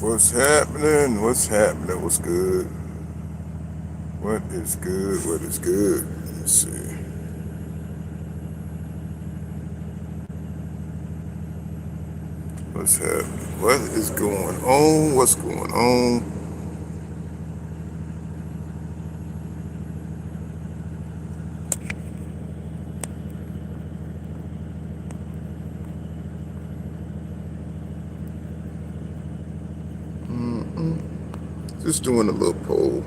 What's happening? What's happening? What's good? What is good? What is good? Let's see. What's happening? What is going on? What's going on? Just doing a little poll.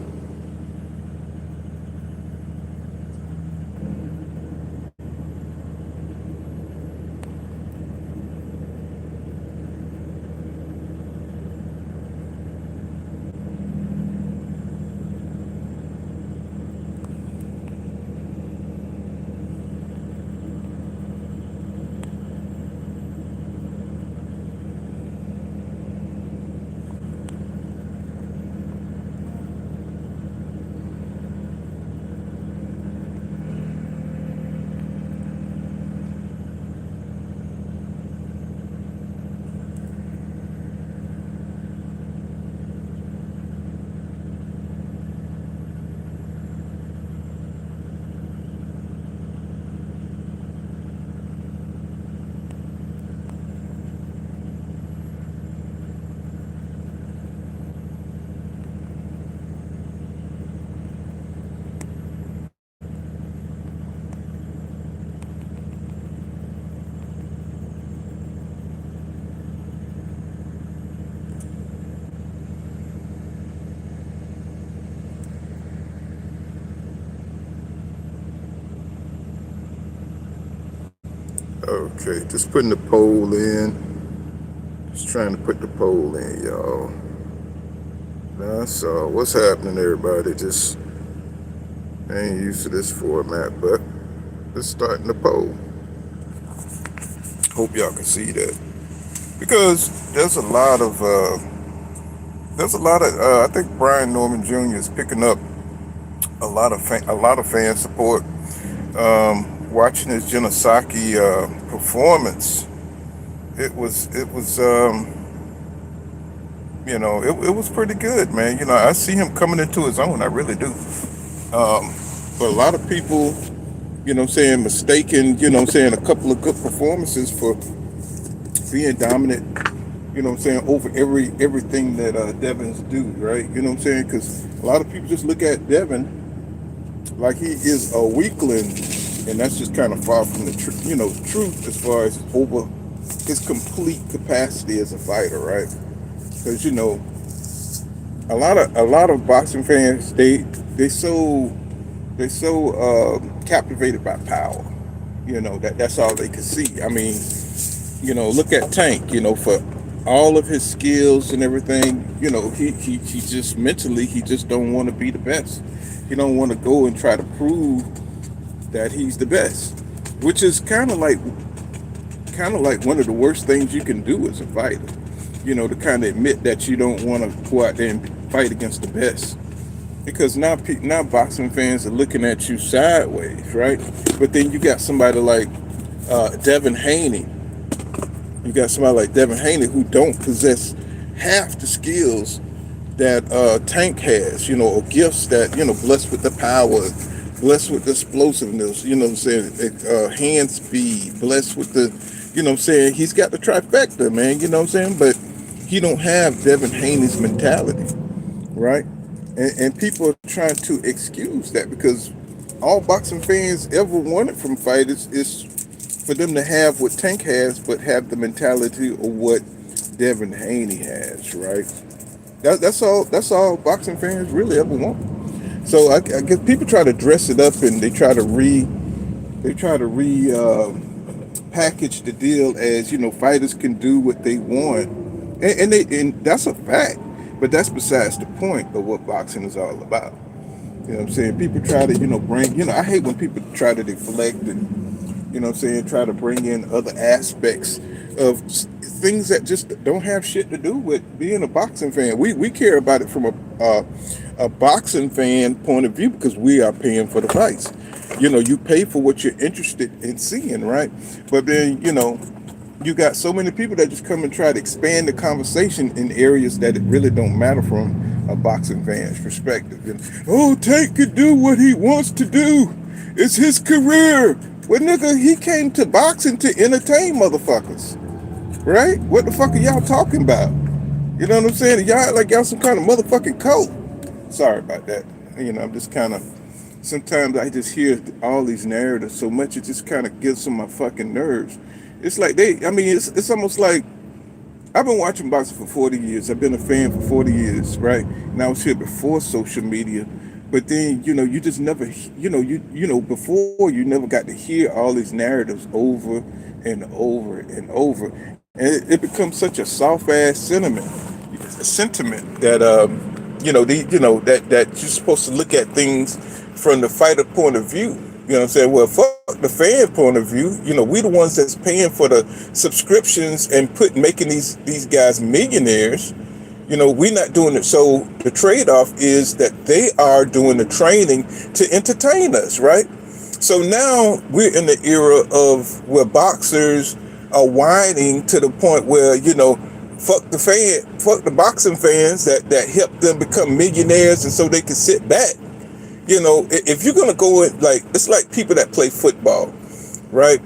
Okay, just putting the poll in. Just trying to put the poll in, y'all. That's all. What's happening, everybody? Just ain't used to this format, but just starting the poll. Hope y'all can see that because I think Brian Norman Jr. is picking up a lot of fan support. Watching his Genosaki performance, it was pretty good, man. I see him coming into his own. I really do. But a lot of people, mistaken, a couple of good performances for being dominant, over everything that Devon's do, right? You know what I'm saying? Because a lot of people just look at Devon like he is a weakling, and that's just kind of far from the truth as far as over his complete capacity as a fighter, right? Because a lot of boxing fans they so captivated by power. That's all they can see. I mean, look at Tank. For all of his skills and everything, he just mentally he just don't want to be the best. He don't want to go and try to prove that he's the best, which is kind of like one of the worst things you can do as a fighter. To kind of admit that you don't want to go out there and fight against the best, because now boxing fans are looking at you sideways, right? But then you got somebody like Devin Haney. You got somebody like Devin Haney who don't possess half the skills that Tank has, or gifts that, blessed with the power, blessed with the explosiveness, what I'm saying, hand speed, blessed with the, what I'm saying, he's got the trifecta, man, what I'm saying, but he don't have Devin Haney's mentality, right? And people are trying to excuse that because all boxing fans ever wanted from fighters is for them to have what Tank has, but have the mentality of what Devin Haney has, right? That's all. That's all boxing fans really ever want. So I guess people try to dress it up and they try to package the deal as fighters can do what they want, and that's a fact. But that's besides the point of what boxing is all about. What I'm saying? People try to bring I hate when people try to deflect and what I'm saying, try to bring in other aspects of things that just don't have shit to do with being a boxing fan. We care about it from a boxing fan point of view because we are paying for the fights. You pay for what you're interested in seeing, right? But then you got so many people that just come and try to expand the conversation in areas that it really don't matter from a boxing fan's perspective. And, oh, Tank could do what he wants to do. It's his career. Well, nigga, he came to boxing to entertain motherfuckers, right? What the fuck are y'all talking about? You know what I'm saying? Y'all act like y'all some kind of motherfucking cult. Sorry about that. I'm just kind of, sometimes I just hear all these narratives so much, it just kind of gets on my fucking nerves. It's like it's almost like, I've been watching boxing for 40 years. I've been a fan for 40 years, right? And I was here before social media. But then, you just never, before you never got to hear all these narratives over and over and over. And it becomes such a soft ass sentiment that, that you're supposed to look at things from the fighter point of view. You know what I'm saying? Well, fuck the fan point of view. We the ones that's paying for the subscriptions and making these guys millionaires. We're not doing it. So the trade-off is that they are doing the training to entertain us, right? So now we're in the era of where boxers are whining to the point where, fuck the boxing fans that help them become millionaires and so they can sit back. If you're gonna go in, like, it's like people that play football, right?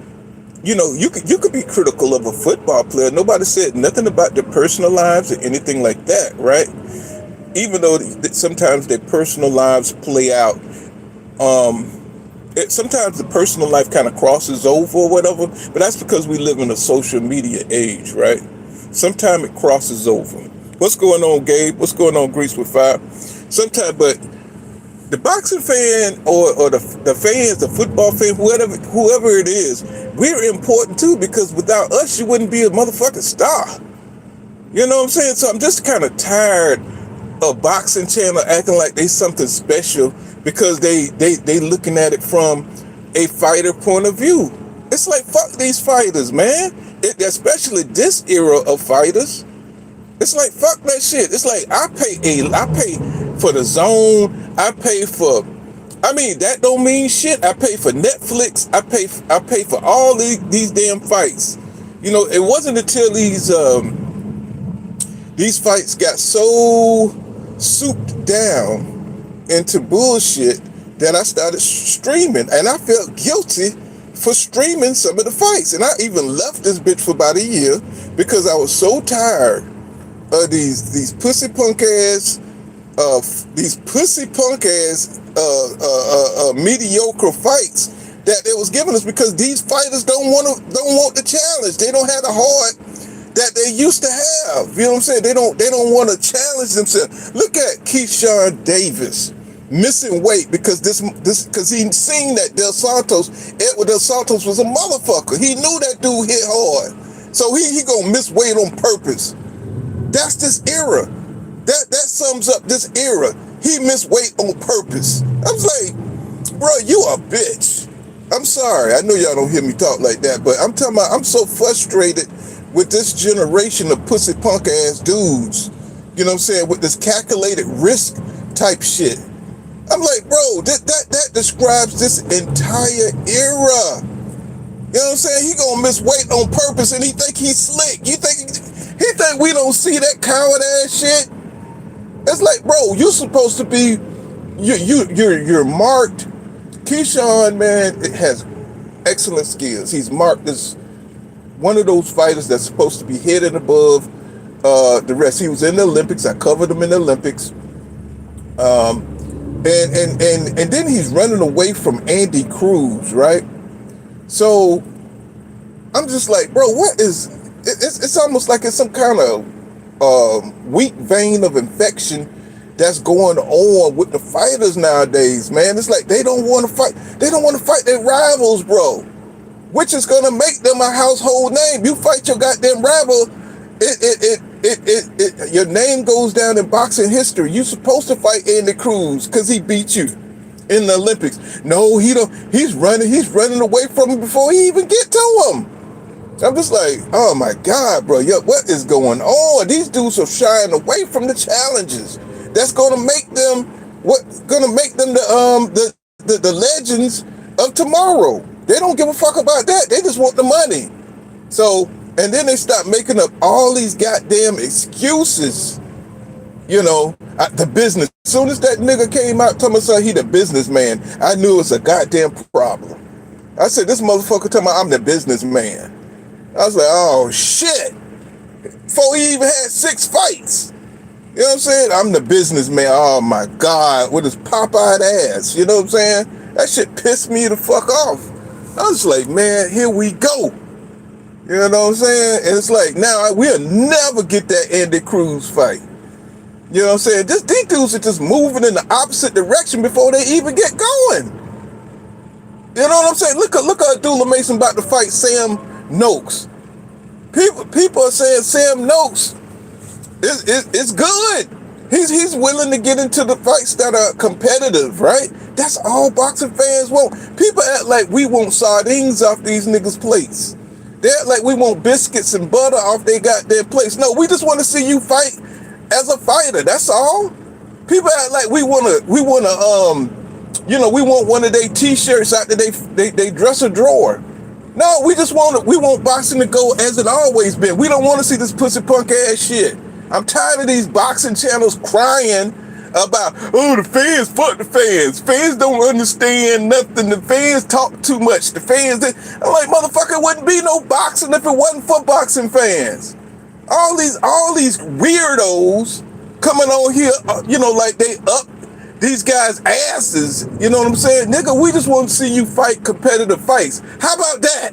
You could be critical of a football player. Nobody said nothing about their personal lives or anything like that, right? Even though sometimes their personal lives play out, sometimes the personal life kind of crosses over or whatever. But that's because we live in a social media age, right? Sometimes it crosses over. What's going on, Gabe? What's going on, Grease with Fire? Sometimes, but the boxing fan or the fans, the football fan, whoever it is, we're important too, because without us, you wouldn't be a motherfucking star. You know what I'm saying? So I'm just kind of tired of boxing channel acting like they something special because they looking at it from a fighter point of view. It's like, fuck these fighters, man. Especially this era of fighters. It's like, fuck that shit. It's like, I pay for the zone. I pay for, that don't mean shit. I pay for Netflix. I pay for all these damn fights. It wasn't until these fights got so souped down into bullshit that I started streaming, and I felt guilty for streaming some of the fights. And I even left this bitch for about a year because I was so tired of these pussy punk ass mediocre fights that they was giving us, because these fighters don't want the challenge. They don't have the heart that they used to have. You know what I'm saying? They don't want to challenge themselves. Look at Keyshawn Davis missing weight because he seen that Edward Dos Santos was a motherfucker. He knew that dude hit hard, so he gonna miss weight on purpose. That's this era. That sums up this era. He missed weight on purpose. I was like, bro, you a bitch. I'm sorry. I know y'all don't hear me talk like that, but I'm talking about, I'm so frustrated with this generation of pussy punk ass dudes. You know what I'm saying? With this calculated risk type shit. I'm like, bro, that describes this entire era. You know what I'm saying? He gonna miss weight on purpose and he think he's slick. He think we don't see that coward ass shit. It's like, bro, you're supposed to be, you're marked. Keyshawn, man, it has excellent skills. He's marked as one of those fighters that's supposed to be headed above the rest. He was in the Olympics. I covered him in the Olympics. And then he's running away from Andy Cruz, right? So I'm just like, bro, what is? It's almost like it's some kind of weak vein of infection that's going on with the fighters nowadays, man. It's like they don't want to fight. They don't want to fight their rivals, bro. Which is gonna make them a household name. You fight your goddamn rival, your name goes down in boxing history. You're supposed to fight Andy Cruz because he beat you in the Olympics. No, he don't. He's running away from him before he even get to him. I'm just like, oh my God, bro. Yo, what is going on? These dudes are shying away from the challenges. That's gonna make them the legends of tomorrow. They don't give a fuck about that. They just want the money. So And then they start making up all these goddamn excuses. The business. As soon as that nigga came out telling me he the businessman, I knew it was a goddamn problem. I said, this motherfucker talking about I'm the businessman. I was like, oh shit. Before he even had 6 fights. You know what I'm saying? I'm the businessman. Oh my God, with his pop-eyed ass. You know what I'm saying? That shit pissed me the fuck off. I was like, man, here we go. You know what I'm saying? And it's like, now we'll never get that Andy Cruz fight. You know what I'm saying? These dudes are just moving in the opposite direction before they even get going. You know what I'm saying? Look at Abdullah Mason about to fight Sam Noakes. People are saying Sam Noakes is good. He's willing to get into the fights that are competitive, right? That's all boxing fans want. People act like we want sardines off these niggas' plates. They act like we want biscuits and butter off they goddamn plates. No, we just want to see you fight as a fighter. That's all. People act like we want one of their t-shirts out of they dresser drawer. No, we want boxing to go as it always been. We don't want to see this pussy punk ass shit. I'm tired of these boxing channels crying about, oh, the fans, fuck the fans. Fans don't understand nothing. The fans talk too much. I'm like, motherfucker, it wouldn't be no boxing if it wasn't for boxing fans. All these weirdos coming on here, like they up these guys' asses. You know what I'm saying? Nigga, we just want to see you fight competitive fights. How about that?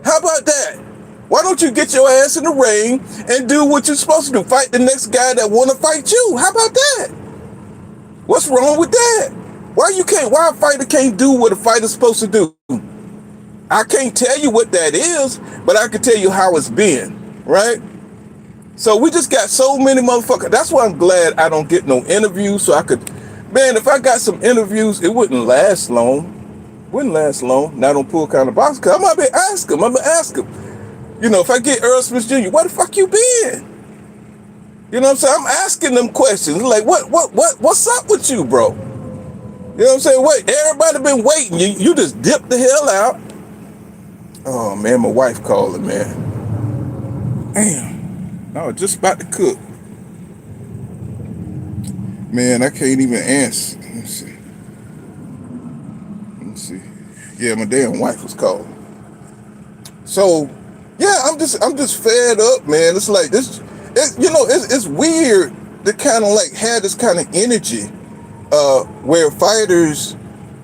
How about that? Why don't you get your ass in the ring and do what you're supposed to do? Fight the next guy that want to fight you. How about that? What's wrong with that? Why a fighter can't do what a fighter's supposed to do? I can't tell you what that is, but I can tell you how it's been, right? So we just got so many motherfuckers. That's why I'm glad I don't get no interviews, so I could, man, if I got some interviews, it wouldn't last long. Now I don't pull kind of box, because I'm going to ask him. If I get Earl Smith Jr., where the fuck you been? You know what I'm saying? I'm asking them questions. Like, what's up with you, bro? You know what I'm saying? Wait, everybody been waiting. You just dipped the hell out. Oh, man, my wife calling, man. Damn. I was just about to cook. Man, I can't even answer. Let me see. Yeah, my damn wife was calling. So, yeah, I'm just fed up, man. It's like this, it's weird to kind of like have this kind of energy, where fighters,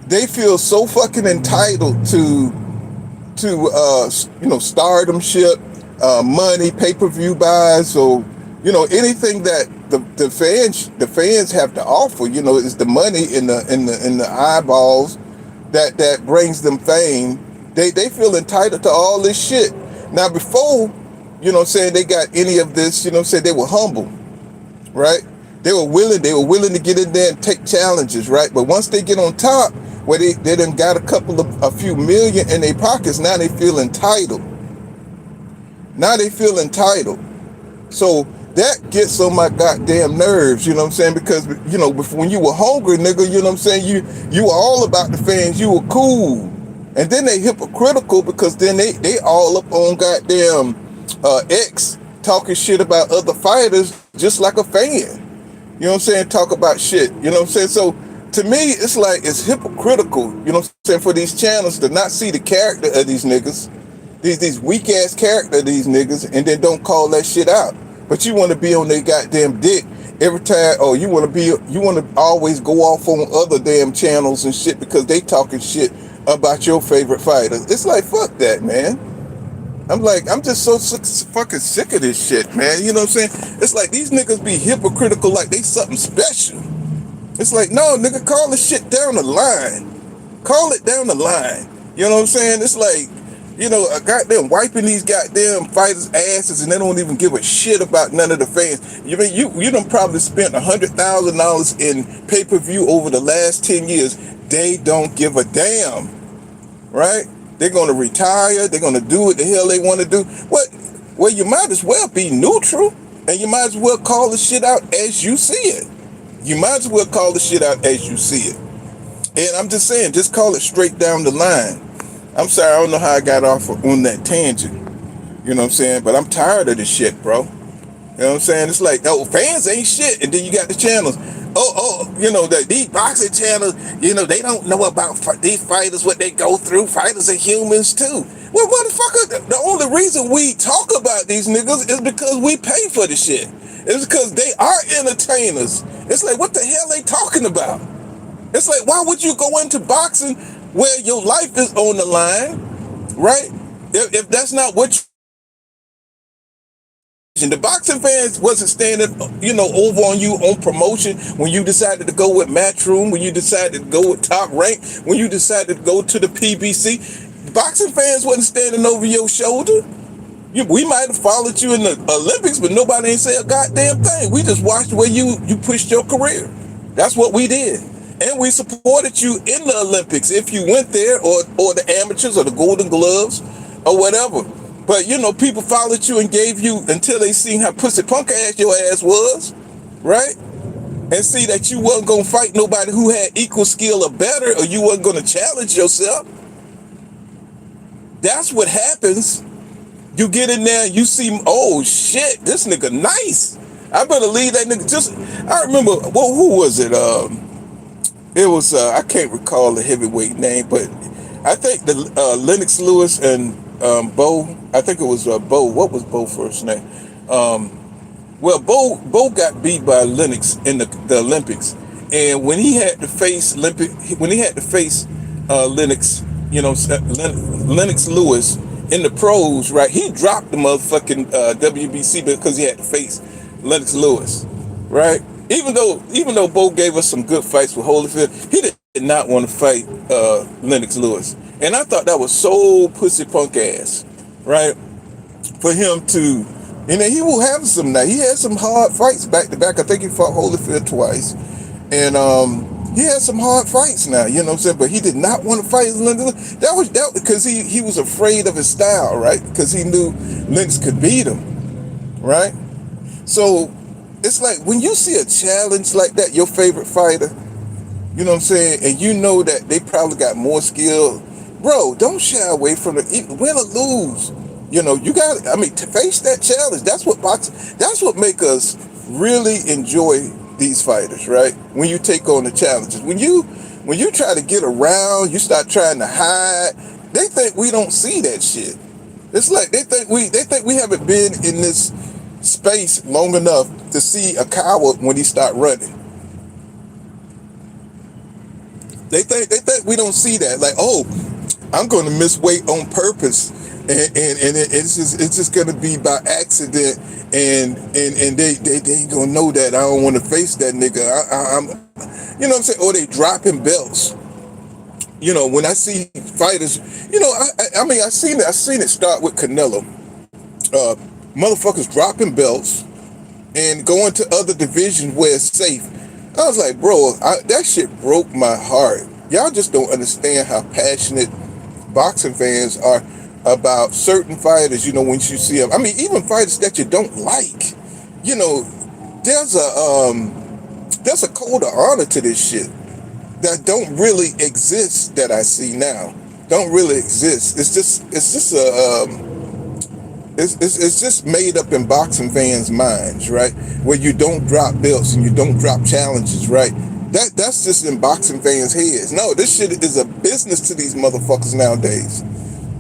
they feel so fucking entitled to stardomship, money, pay-per-view buys. So, anything that the fans have to offer, is the money in the eyeballs that brings them fame. They feel entitled to all this shit. Now before, they got any of this, they were humble, right? They were willing to get in there and take challenges, right? But once they get on top, where they done got a few million in their pockets, now they feel entitled. So that gets on my goddamn nerves, because, when you were hungry, nigga, you were all about the fans, you were cool. And then they hypocritical, because then they all up on goddamn X talking shit about other fighters just like a fan. You know what I'm saying? Talk about shit. You know what I'm saying? So to me, it's like it's hypocritical, for these channels to not see the character of these niggas, these weak ass character of these niggas, and then don't call that shit out. But you want to be on their goddamn dick every time, or you want to always go off on other damn channels and shit because they talking shit about your favorite fighter. It's like, fuck that, man. I'm just so fucking sick of this shit, man. You know what I'm saying? It's like these niggas be hypocritical like they something special. It's like, no, nigga, call the shit down the line. Call it down the line. You know what I'm saying? It's like, a goddamn wiping these goddamn fighters' asses, and they don't even give a shit about none of the fans. You done probably spent $100,000 in pay-per-view over the last 10 years. They don't give a damn, right? They're going to retire. They're going to do what the hell they want to do. Well, you might as well be neutral, and you might as well call the shit out as you see it. And I'm just saying, just call it straight down the line. I'm sorry, I don't know how I got off on that tangent. You know what I'm saying? But I'm tired of this shit, bro. You know what I'm saying? It's like, oh, fans ain't shit. And then you got the channels. These boxing channels, they don't know about these fighters, what they go through. Fighters are humans too. Well, motherfucker, the only reason we talk about these niggas is because we pay for the shit. It's because they are entertainers. It's like, what the hell they talking about? It's like, why would you go into boxing where your life is on the line, right? If that's not what the boxing fans wasn't standing, over on you on promotion when you decided to go with Matchroom, when you decided to go with Top Rank, when you decided to go to the PBC. Boxing fans wasn't standing over your shoulder. We might have followed you in the Olympics, but nobody ain't say a goddamn thing. We just watched where you pushed your career. That's what we did. And we supported you in the Olympics if you went there, or the amateurs or the Golden Gloves or whatever. But people followed you and gave you until they seen how pussy punk ass your ass was, right? And see that you wasn't gonna fight nobody who had equal skill or better, or you wasn't gonna challenge yourself. That's what happens. You get in there, you see, oh shit, this nigga nice. I better leave that nigga. I remember, well, who was it? It was, I can't recall the heavyweight name, but I think the Lennox Lewis and Bo, I think it was Bo. What was Bo's first name? Bo got beat by Lennox in the Olympics, and when he had to face Lennox, Lennox Lewis in the pros, right? He dropped the motherfucking WBC because he had to face Lennox Lewis, right? Even though Bo gave us some good fights with Holyfield, he did not want to fight Lennox Lewis, and I thought that was so pussy punk ass, right? For him to, he will have some now. He had some hard fights back to back. I think he fought Holyfield twice, and he had some hard fights now. You know what I'm saying? But he did not want to fight Lennox. That was because he was afraid of his style, right? Because he knew Lennox could beat him, right? So it's like when you see a challenge like that, your favorite fighter, you know what I'm saying, and you know that they probably got more skill, bro, don't shy away from it. Win or lose, you got. To face that challenge. That's what make us really enjoy these fighters, right? When you take on the challenges, when you try to get around, you start trying to hide. They think we don't see that shit. It's like they think we haven't been in this space long enough to see a coward when he start running. They think we don't see that. Like, oh, I'm going to miss weight on purpose, and it's just going to be by accident, and they ain't gonna know that I don't want to face that nigga. I'm, what I'm saying? Or they dropping belts. When I see fighters, I seen it start with Canelo. Motherfuckers dropping belts and going to other divisions where it's safe. I was like, bro, that shit broke my heart. Y'all just don't understand how passionate boxing fans are about certain fighters, when you see them. Even fighters that you don't like. There's a code of honor to this shit that don't really exist that I see now. Don't really exist. It's just made up in boxing fans' minds, right? Where you don't drop belts and you don't drop challenges, right? That's just in boxing fans' heads. No, this shit is a business to these motherfuckers nowadays.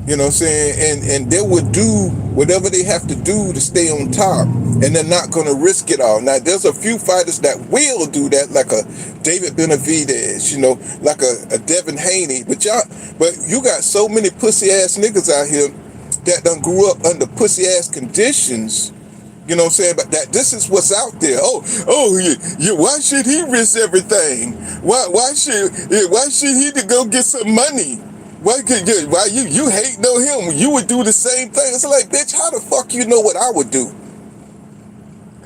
You know what I'm saying? And they would do whatever they have to do to stay on top. And they're not going to risk it all. Now, there's a few fighters that will do that, like a David Benavidez, like a Devin Haney. But you got so many pussy-ass niggas out here that done grew up under pussy-ass conditions. You know what I'm saying? But this is what's out there. Why should he risk everything? Why should he to go get some money? Why you hate him? You would do the same thing. It's like, bitch, how the fuck you know what I would do?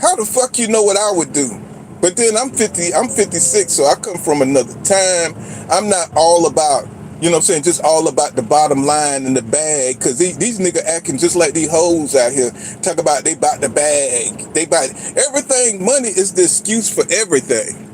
How the fuck you know what I would do? But then I'm 56, so I come from another time. I'm not all about, just all about the bottom line and the bag, because these niggas acting just like these hoes out here. Talk about they bought the bag. They bought everything. Money is the excuse for everything.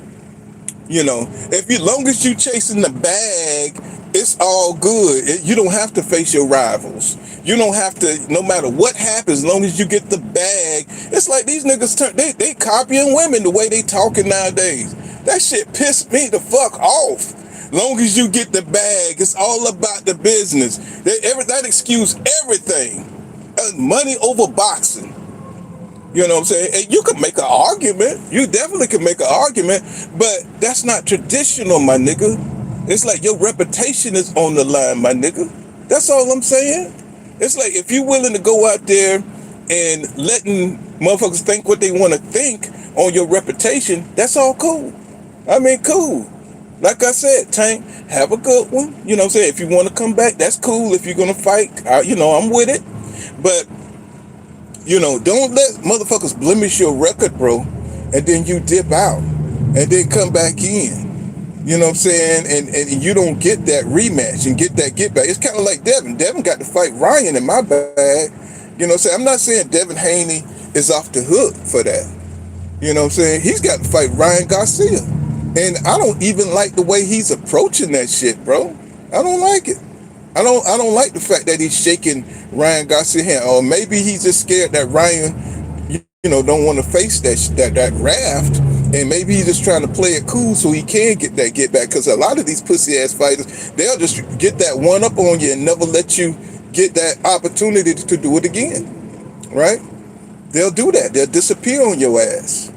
If long as you chasing the bag, It's all good. You don't have to face your rivals. You don't have to, no matter what happens, as long as you get the bag. It's like these niggas, they copying women the way they talking nowadays. That shit pissed me the fuck off. Long as you get the bag, it's all about the business. That excuse everything. Money over boxing. You know what I'm saying? And you can make an argument. You definitely can make an argument, but that's not traditional, my nigga. It's like your reputation is on the line, my nigga. That's all I'm saying. It's like if you're willing to go out there and letting motherfuckers think what they want to think on your reputation, that's all cool. I mean, cool. Like I said, Tank, have a good one. You know what I'm saying? If you want to come back, that's cool. If you're going to fight, I'm with it. But don't let motherfuckers blemish your record, bro, and then you dip out and then come back in. You know what I'm saying? And you don't get that rematch and get that get back. It's kind of like Devin. Devin got to fight Ryan in my bag. You know what I'm saying? I'm not saying Devin Haney is off the hook for that. You know what I'm saying? He's got to fight Ryan Garcia. And I don't even like the way he's approaching that shit, bro. I don't like it. I don't like the fact that he's shaking Ryan Garcia's hand. Or maybe he's just scared that Ryan, don't want to face that raft. And maybe he's just trying to play it cool so he can get that get back. Because a lot of these pussy ass fighters, they'll just get that one up on you and never let you get that opportunity to do it again. Right? They'll do that. They'll disappear on your ass.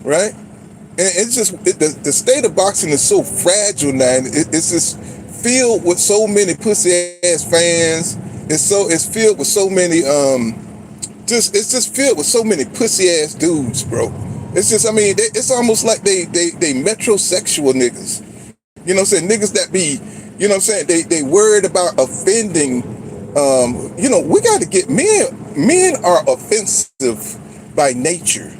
Right? And it's just, the state of boxing is so fragile now. It's just filled with so many pussy ass fans. It's filled with so many it's just filled with so many pussy ass dudes, bro. It's just, it's almost like they metrosexual niggas. You know what I'm saying? Niggas that be, you know what I'm saying? They worried about offending. We got to get men are offensive by nature.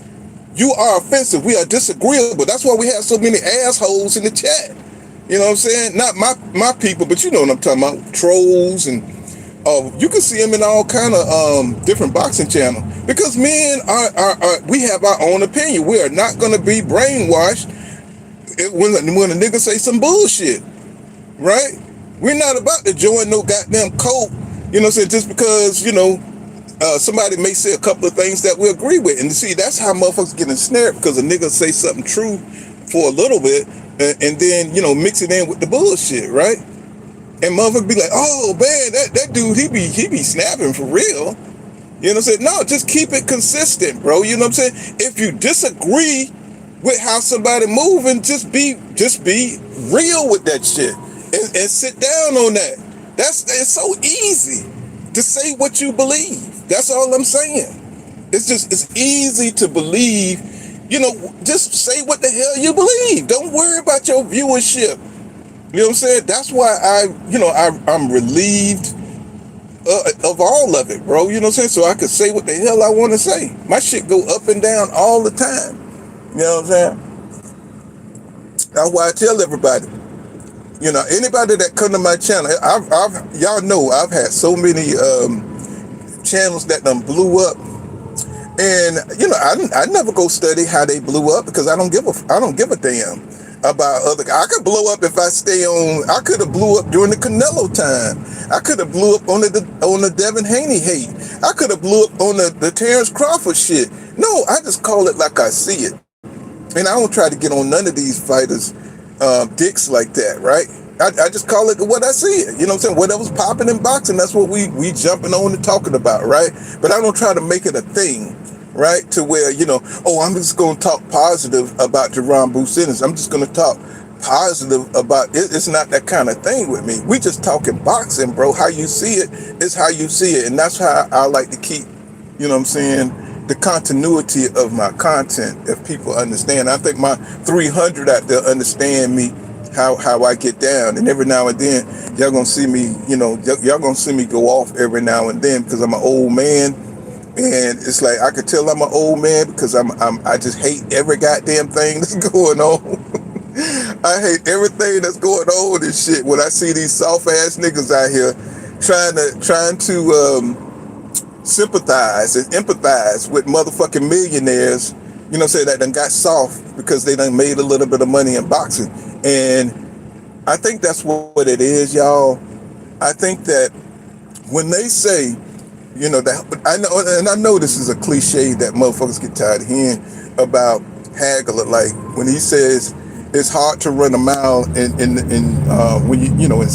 You are offensive. We are disagreeable. That's why we have so many assholes in the chat. You know what I'm saying? Not my people, but you know what I'm talking about. Trolls and you can see them in all kind of different boxing channels. Because men we have our own opinion. We are not going to be brainwashed when a nigga say some bullshit. Right? We're not about to join no goddamn cult. You know what I'm saying? Just because, somebody may say a couple of things that we agree with. And see, that's how motherfuckers get ensnared, because a nigga say something true for a little bit and then, mix it in with the bullshit, right? And motherfuckers be like, oh man, that dude, he be snapping for real. You know what I'm saying? No, just keep it consistent, bro. You know what I'm saying? If you disagree with how somebody moving, just be real with that shit and sit down on that. It's so easy to say what you believe. That's all I'm saying. It's easy to believe, just say what the hell you believe. Don't worry about your viewership. You know what I'm saying? That's why I'm relieved of all of it, bro. You know what I'm saying? So I could say what the hell I want to say. My shit go up and down all the time. You know what I'm saying? That's why I tell everybody, anybody that come to my channel, y'all know I've had so many channels that done blew up, and I never go study how they blew up, because I don't give a damn about other guys. I could blow up if I stay on. I could have blew up during the Canelo time. I could have blew up on the Devin Haney hate. I could have blew up on the Terrence Crawford shit. No, I just call it like I see it, and I don't try to get on none of these fighters' dicks like that, right? I just call it what I see it. You know what I'm saying? Whatever's popping in boxing, that's what we jumping on and talking about, right? But I don't try to make it a thing, right? To where, I'm just going to talk positive about Jerron Businis. I'm just going to talk positive about it. It's not that kind of thing with me. We just talking boxing, bro. How you see it is how you see it. And that's how I like to keep, you know what I'm saying, the continuity of my content, if people understand. I think my 300 out there understand me, how I get down. And every now and then, y'all gonna see me, y'all gonna see me go off every now and then, because I'm an old man. And it's like, I could tell I'm an old man because I just hate every goddamn thing that's going on. I hate everything that's going on and shit. When I see these soft ass niggas out here trying to sympathize and empathize with motherfucking millionaires, that done got soft because they done made a little bit of money in boxing. And I think that's what it is, y'all. I think that when they say, that I know, and I know this is a cliche that motherfuckers get tired of hearing about Hagler. Like when he says it's hard to run a mile when when you're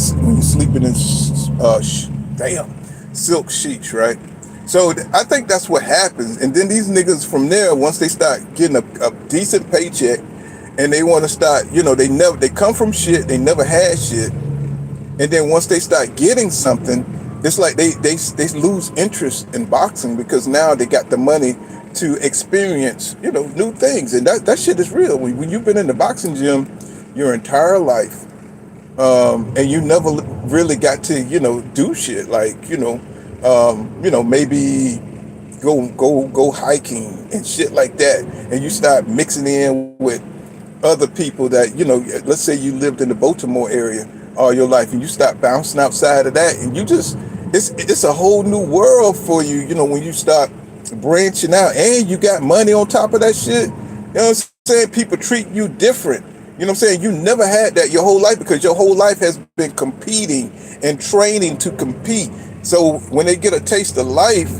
sleeping in damn silk sheets, right? So I think that's what happens, and then these niggas from there, once they start getting a decent paycheck, and they want to start, they come from shit, they never had shit, and then once they start getting something, it's like they lose interest in boxing because now they got the money to experience, new things. And that shit is real. When you've been in the boxing gym your entire life, and you never really got to, do shit like, maybe go hiking and shit like that, and you start mixing in with other people that, let's say you lived in the Baltimore area all your life, and you start bouncing outside of that, and you just it's a whole new world for you, when you start branching out, and you got money on top of that shit. You know what I'm saying? People treat you different. You know what I'm saying? You never had that your whole life because your whole life has been competing and training to compete. So when they get a taste of life,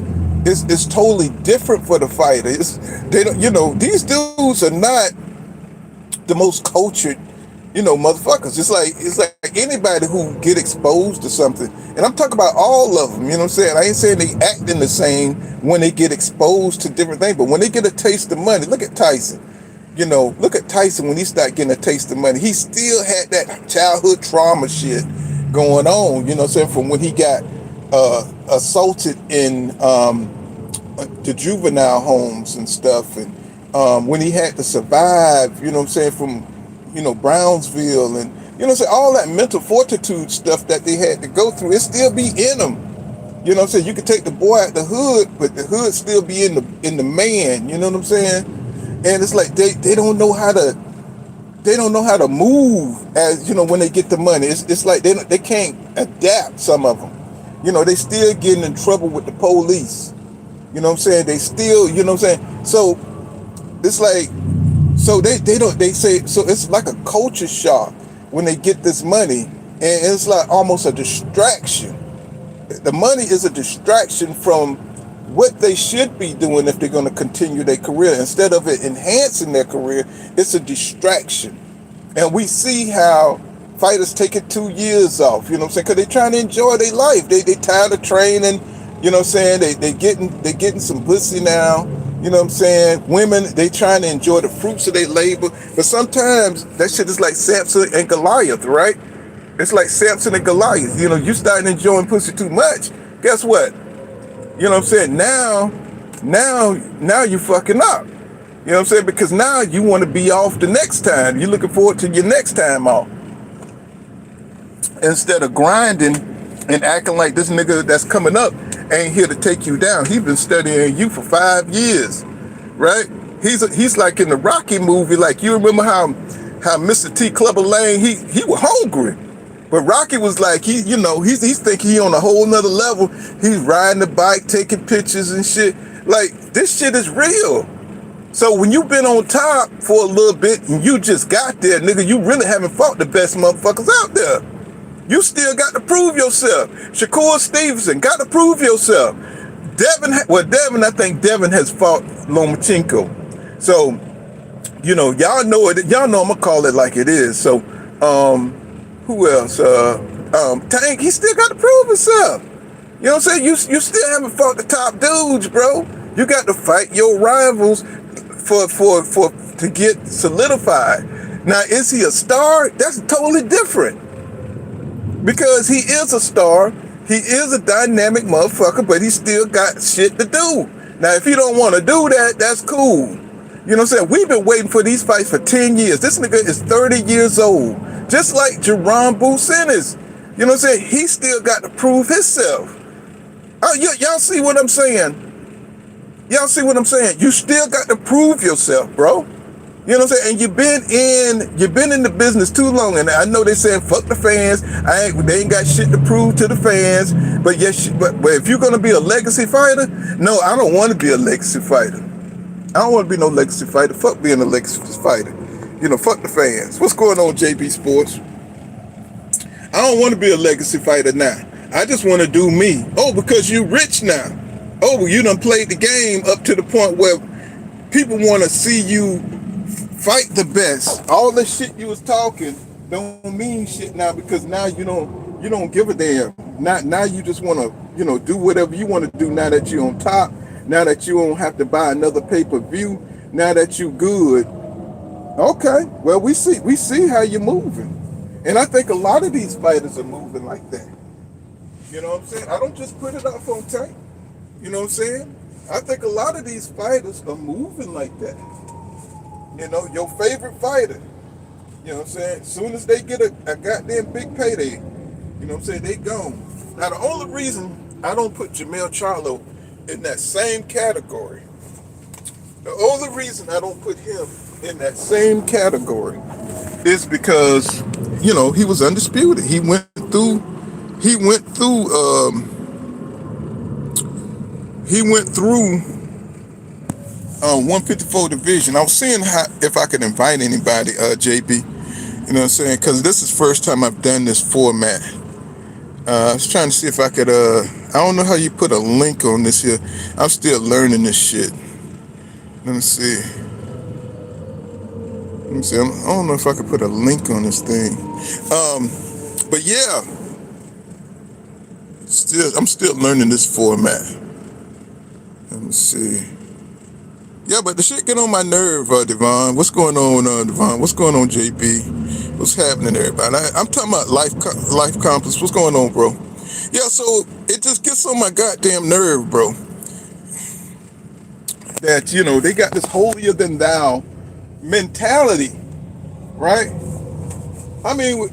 it's totally different for the fighter. They don't, these dudes are not the most cultured, motherfuckers. It's like anybody who get exposed to something, and I'm talking about all of them. You know what I'm saying? I ain't saying they acting the same when they get exposed to different things, but when they get a taste of money, look at Tyson. Look at Tyson when he started getting a taste of money. He still had that childhood trauma shit going on. You know what I'm saying? From when he got assaulted in the juvenile homes and stuff, and when he had to survive, you know what I'm saying, from, Brownsville, and, all that mental fortitude stuff that they had to go through, it still be in them. You know what I'm saying? You could take the boy out the hood, but the hood still be in the man, you know what I'm saying? And it's like they don't know how to move as, when they get the money. It's like they can't adapt, some of them. They still getting in trouble with the police. You know what I'm saying? They still, you know what I'm saying? So it's like, so they say, so it's like a culture shock when they get this money, and it's like almost a distraction. The money is a distraction from what they should be doing if they're going to continue their career. Instead of it enhancing their career, it's a distraction. And we see how fighters taking 2 years off, you know what I'm saying? Because they're trying to enjoy their life. They tired of training, you know what I'm saying? They getting some pussy now, you know what I'm saying? Women, they trying to enjoy the fruits of their labor. But sometimes that shit is like Samson and Goliath, right? It's like Samson and Goliath. You starting enjoying pussy too much. Guess what? You know what I'm saying? Now you fucking up. You know what I'm saying? Because now you want to be off the next time. You're looking forward to your next time off. Instead of grinding and acting like this nigga that's coming up ain't here to take you down. He's been studying you for 5 years, right? He's like in the Rocky movie. Like, you remember how Mr. T Clubber Lang, he was hungry. But Rocky was like, he's thinking he on a whole nother level. He's riding the bike, taking pictures and shit. Like, this shit is real. So when you've been on top for a little bit and you just got there, nigga, you really haven't fought the best motherfuckers out there. You still got to prove yourself. Shakur Stevenson, got to prove yourself. I think Devin has fought Lomachenko. So, y'all know it. Y'all know I'm going to call it like it is. So, who else? Tank, he still got to prove himself. You know what I'm saying? You still haven't fought the top dudes, bro. You got to fight your rivals to get solidified. Now, is he a star? That's totally different. Because he is a star, he is a dynamic motherfucker, but he still got shit to do. Now, if he don't want to do that, that's cool. You know what I'm saying? We've been waiting for these fights for 10 years. This nigga is 30 years old. Just like Jerome Businis. You know what I'm saying? He still got to prove himself. Y'all see what I'm saying? Y'all see what I'm saying? You still got to prove yourself, bro. You know what I'm saying? And you've been in the business too long. And I know they saying fuck the fans. They ain't got shit to prove to the fans. But yes, but if you're gonna be a legacy fighter, no, I don't want to be a legacy fighter. I don't want to be no legacy fighter. Fuck being a legacy fighter. Fuck the fans. What's going on, JB Sports? don't want to be a legacy fighter now. I just want to do me. Oh, because you rich now. Oh, well, you done played the game up to the point where people want to see you fight the best. All the shit you was talking don't mean shit now, because now you don't give a damn. Now you just want to do whatever you want to do now that you're on top. Now that you don't have to buy another pay-per-view. Now that you good. Okay, well, we see how you're moving. And I think a lot of these fighters are moving like that. You know what I'm saying? I don't just put it up on tape. You know what I'm saying? I think a lot of these fighters are moving like that. Your favorite fighter, you know what I'm saying? As soon as they get a goddamn big payday, you know what I'm saying, they gone. Now, the only reason I don't put Jamel Charlo in that same category, the only reason I don't put him in that same category is because, he was undisputed. He went through 154 division. I was seeing if I could invite anybody, JB. You know what I'm saying? Because this is the first time I've done this format. I was trying to see if I could. I don't know how you put a link on this here. I'm still learning this shit. Let me see. I don't know if I could put a link on this thing. But yeah, I'm still learning this format. Let me see. Yeah, but the shit get on my nerve, Devon. What's going on, Devon? What's going on, JB? What's happening, everybody? I'm talking about life complex. What's going on, bro? Yeah, so it just gets on my goddamn nerve, bro. That, they got this holier than thou mentality, right? I mean,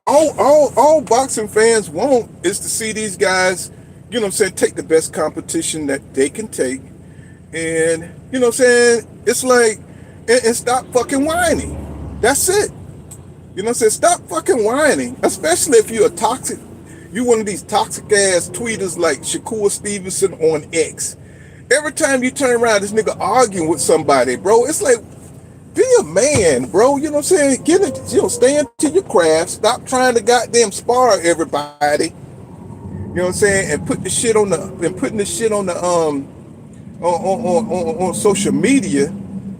all boxing fans want is to see these guys, take the best competition that they can take. And, it's like, and stop fucking whining. That's it. Stop fucking whining. Especially if you're one of these toxic ass tweeters like Shakur Stevenson on X. Every time you turn around, this nigga arguing with somebody, bro. It's like, be a man, bro. You know what I'm saying? Get it, stay into your craft. Stop trying to goddamn spar everybody. You know what I'm saying? And putting the shit on the on social media.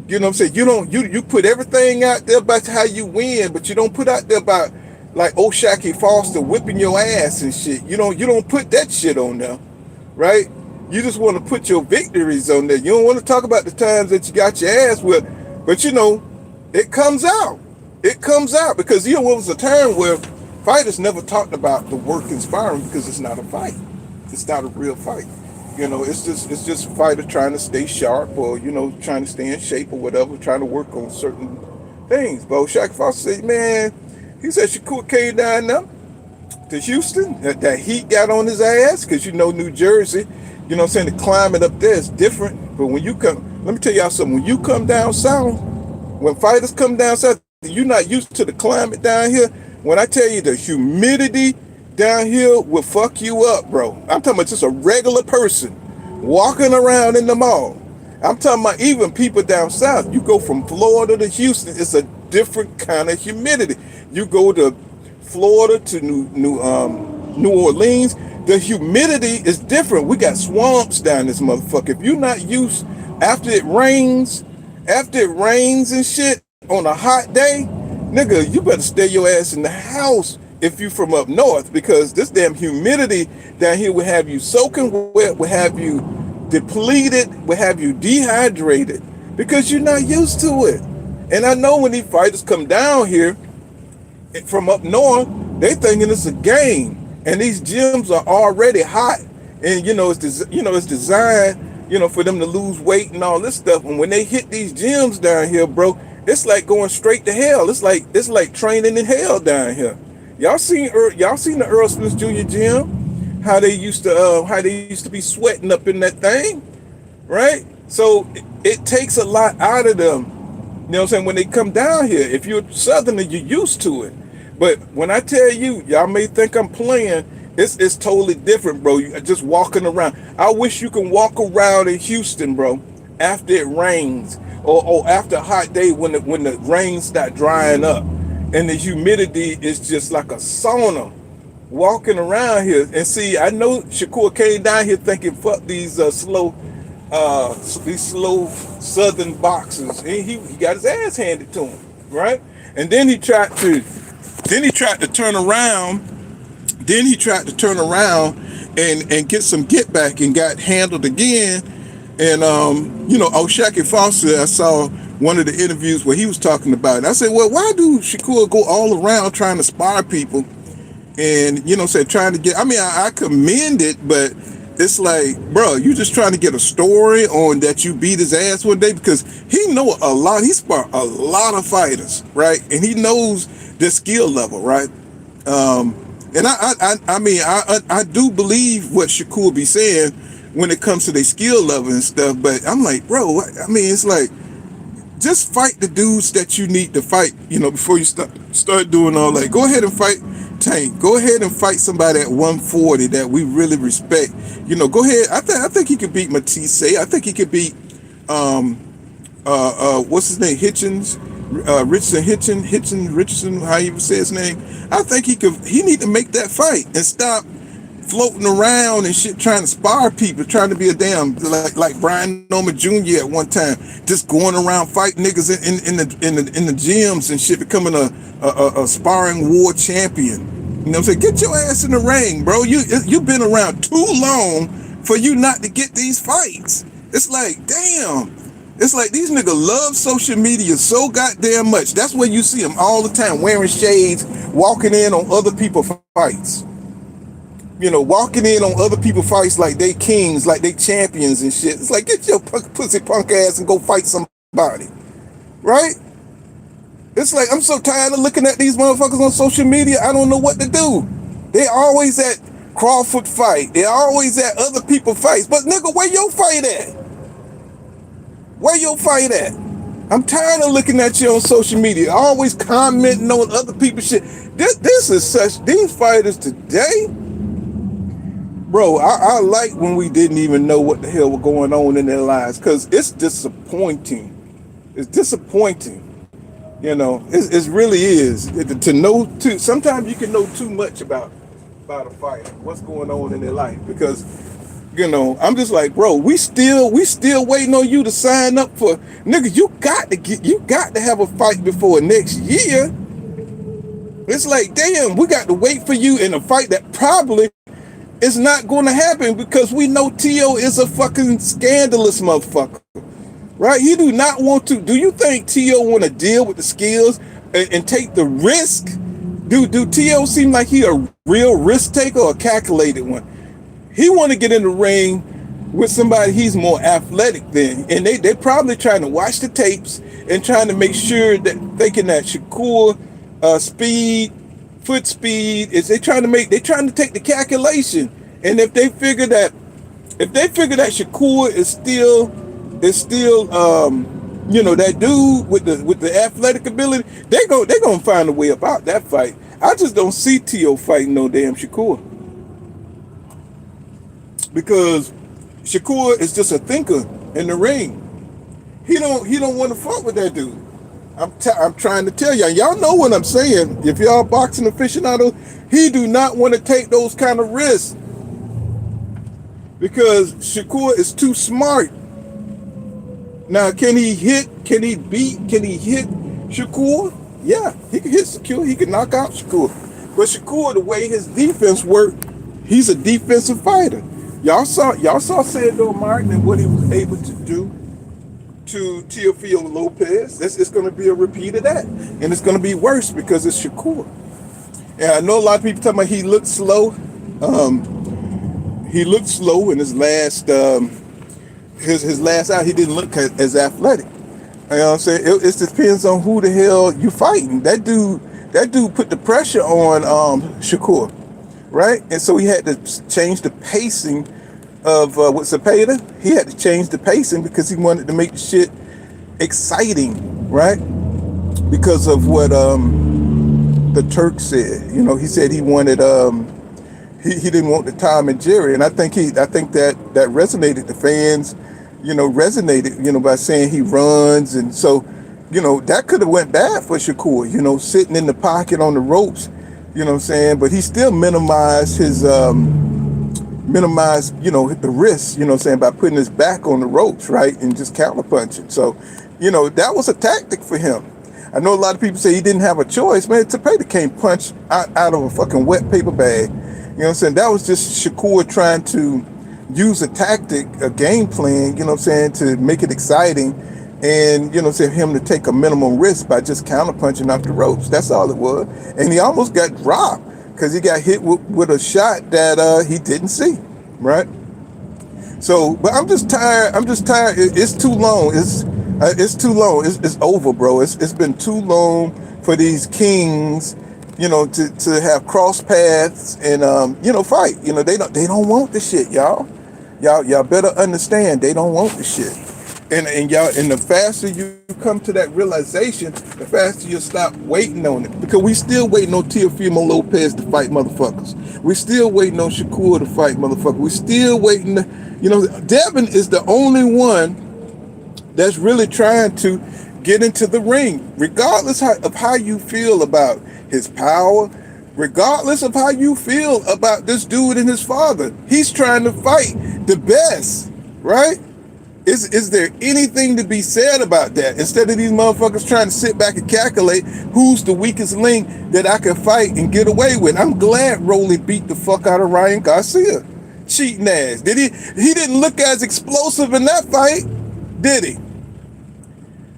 You know what I'm saying? You put everything out there about how you win, but you don't put out there about like O'Shaquie Foster whipping your ass and shit. You don't put that shit on there, right? You just want to put your victories on there. You don't want to talk about the times that you got your ass whipped. But it comes out. It comes out because it was a time where fighters never talked about the work and sparring because it's not a fight. It's not a real fight. It's just a fighter trying to stay sharp or, trying to stay in shape or whatever, trying to work on certain things. But Shaq Foster said, man, he said Shakur came down there to Houston. That heat got on his ass because, New Jersey, the climate up there is different. But when you come, let me tell y'all something. When you come down south, when fighters come down south, you're not used to the climate down here. When I tell you the humidity down here will fuck you up, bro. I'm talking about just a regular person walking around in the mall. I'm talking about even people down south. You go from Florida to Houston, it's a different kind of humidity. You go to Florida to New Orleans, the humidity is different. We got swamps down this motherfucker. If you're not used, after it rains and shit on a hot day, nigga, you better stay your ass in the house if you from up north, because this damn humidity down here will have you soaking wet, will have you depleted, will have you dehydrated because you're not used to it. And I know when these fighters come down here from up north, they thinking it's a game, and these gyms are already hot, and it's designed for them to lose weight and all this stuff. And when they hit these gyms down here, bro, it's like going straight to hell. It's like training in hell down here. Y'all seen the Earl Smith Jr. gym? How they used to be sweating up in that thing, right? So it takes a lot out of them. You know what I'm saying? When they come down here, if you're Southerner, you're used to it. But when I tell you, y'all may think I'm playing, it's totally different, bro. You just walking around. I wish you can walk around in Houston, bro, after it rains or after a hot day when the rain start drying up and the humidity is just like a sauna. walking around here. And see, I know Shakur came down here thinking, fuck these slow Southern boxers. And he got his ass handed to him, right? And then he tried to turn around. Then he tried to turn around and get some get back and got handled again. And O'Shaquie Foster, I saw one of the interviews where he was talking about it. I said, well, why do Shakur go all around trying to spar people and trying to get? I mean, I commend it, but it's like, bro, you just trying to get a story on that you beat his ass one day, because he know a lot. He sparred a lot of fighters, right? And he knows their skill level, right? And I do believe what Shakur be saying when it comes to their skill level and stuff. But I'm like, bro, I mean, it's like, just fight the dudes that you need to fight, before you start doing all that. Go ahead and fight Tank. Go ahead and fight somebody at 140 that we really respect. Go ahead. I think he could beat Matisse. I think he could beat what's his name? Richardson, how you say his name. I think he need to make that fight and stop floating around and shit, trying to spar people, trying to be a damn like Brian Norman Jr. at one time, just going around fighting niggas in the gyms and shit, becoming a sparring war champion. You know what I'm saying? Get your ass in the ring, bro. You've been around too long for you not to get these fights. It's like, damn. It's like these niggas love social media so goddamn much. That's where you see them all the time, wearing shades, walking in on other people's fights. Walking in on other people's fights like they kings, like they champions and shit. It's like, get your pussy punk ass and go fight somebody, right? It's like, I'm so tired of looking at these motherfuckers on social media. I don't know what to do. They always at Crawford fight. They always at other people's fights. But nigga, where your fight at? Where your fight at? I'm tired of looking at you on social media, always commenting on other people's shit. This is such, these fighters today, bro, I like when we didn't even know what the hell was going on in their lives, because it's disappointing. It's disappointing. It really is. To know sometimes you can know too much about a fighter, what's going on in their life, because I'm just like, bro, we still waiting on you to sign up for, nigga, you got to have a fight before next year. It's like, damn, we got to wait for you in a fight that probably is not going to happen, because we know T.O. is a fucking scandalous motherfucker, right? He do not want to. Do you think T.O. want to deal with the skills and take the risk? Do T.O. seem like he a real risk taker or a calculated one? He want to get in the ring with somebody he's more athletic than, and they probably trying to watch the tapes and trying to make sure that thinking that Shakur foot speed is, they trying to take the calculation, and if they figure that Shakur is still that dude with the athletic ability, they gonna find a way about that fight. I just don't see T.O. fighting no damn Shakur, because Shakur is just a thinker in the ring. He don't want to fuck with that dude. I'm trying to tell y'all know what I'm saying. If y'all boxing aficionados, he do not want to take those kind of risks, because Shakur is too smart. Now, can he hit Shakur? Yeah, he can hit Shakur. He can knock out Shakur. But Shakur, the way his defense worked, he's a defensive fighter. Y'all saw Sandor Martin and what he was able to do to Teofimo Lopez. It's going to be a repeat of that, and it's going to be worse because it's Shakur. And I know a lot of people talking about he looked slow. He looked slow in his last his last out. He didn't look as athletic. You know what I'm saying? It depends on who the hell you fighting. That dude put the pressure on Shakur, right? And so he had to change the pacing of with Zepeda. He had to change the pacing because he wanted to make the shit exciting, right? Because of what the Turk said. He said he wanted he didn't want the Tom and Jerry, and I think that resonated. The fans, resonated, by saying he runs, and so, that could have went bad for Shakur, sitting in the pocket on the ropes, You know what I'm saying? But he still minimized his minimize, the risks, you know what I'm saying, by putting his back on the ropes, right, and just counterpunching. So, that was a tactic for him. I know a lot of people say he didn't have a choice. Man, Topeta can't punch out of a fucking wet paper bag. You know what I'm saying? That was just Shakur trying to use a tactic, a game plan, you know what I'm saying, to make it exciting and, you know what I'm saying, him to take a minimum risk by just counterpunching off the ropes. That's all it was. And he almost got dropped because he got hit with a shot that he didn't see, right? So, but I'm just tired. I'm just tired. It's too long. It's too long. It's over, bro. It's been too long for these kings, to have cross paths and fight. They don't want the shit, y'all. Y'all better understand they don't want the shit. And the faster you come to that realization, the faster you stop waiting on it. Because we still waiting on Teofimo Lopez to fight motherfuckers. We still waiting on Shakur to fight motherfuckers. We still waiting. Devin is the only one that's really trying to get into the ring, regardless of how you feel about his power, regardless of how you feel about this dude and his father. He's trying to fight the best, right? Is there anything to be said about that? Instead of these motherfuckers trying to sit back and calculate who's the weakest link that I can fight and get away with. I'm glad Rolly beat the fuck out of Ryan Garcia. Cheating ass. He didn't look as explosive in that fight, did he?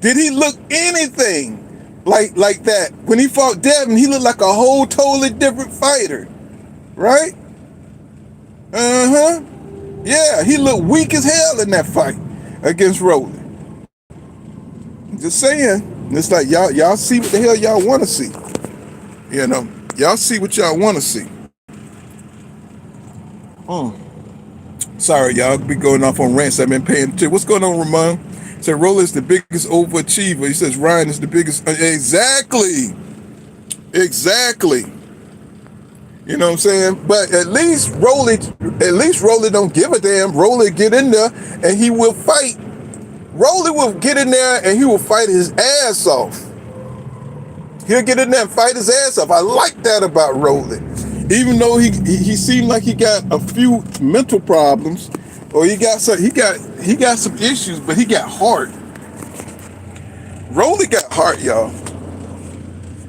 Did he look anything like that? When he fought Devin, he looked like a whole totally different fighter, right? Uh-huh. Yeah, he looked weak as hell in that fight against Rolly. Just saying. It's like y'all see what the hell y'all want to see. Y'all see what y'all want to see. Sorry, y'all be going off on rants. I've been paying attention. What's going on, Ramon? So Rolly is the biggest overachiever. He says Ryan is the biggest. Exactly. You know what I'm saying? But at least Rolly don't give a damn. Rolly get in there and he will fight. Rolly will get in there and he will fight his ass off. He'll get in there and fight his ass off. I like that about Rolly. Even though he seemed like he got a few mental problems, or he got some issues, but he got heart. Rolly got heart, y'all.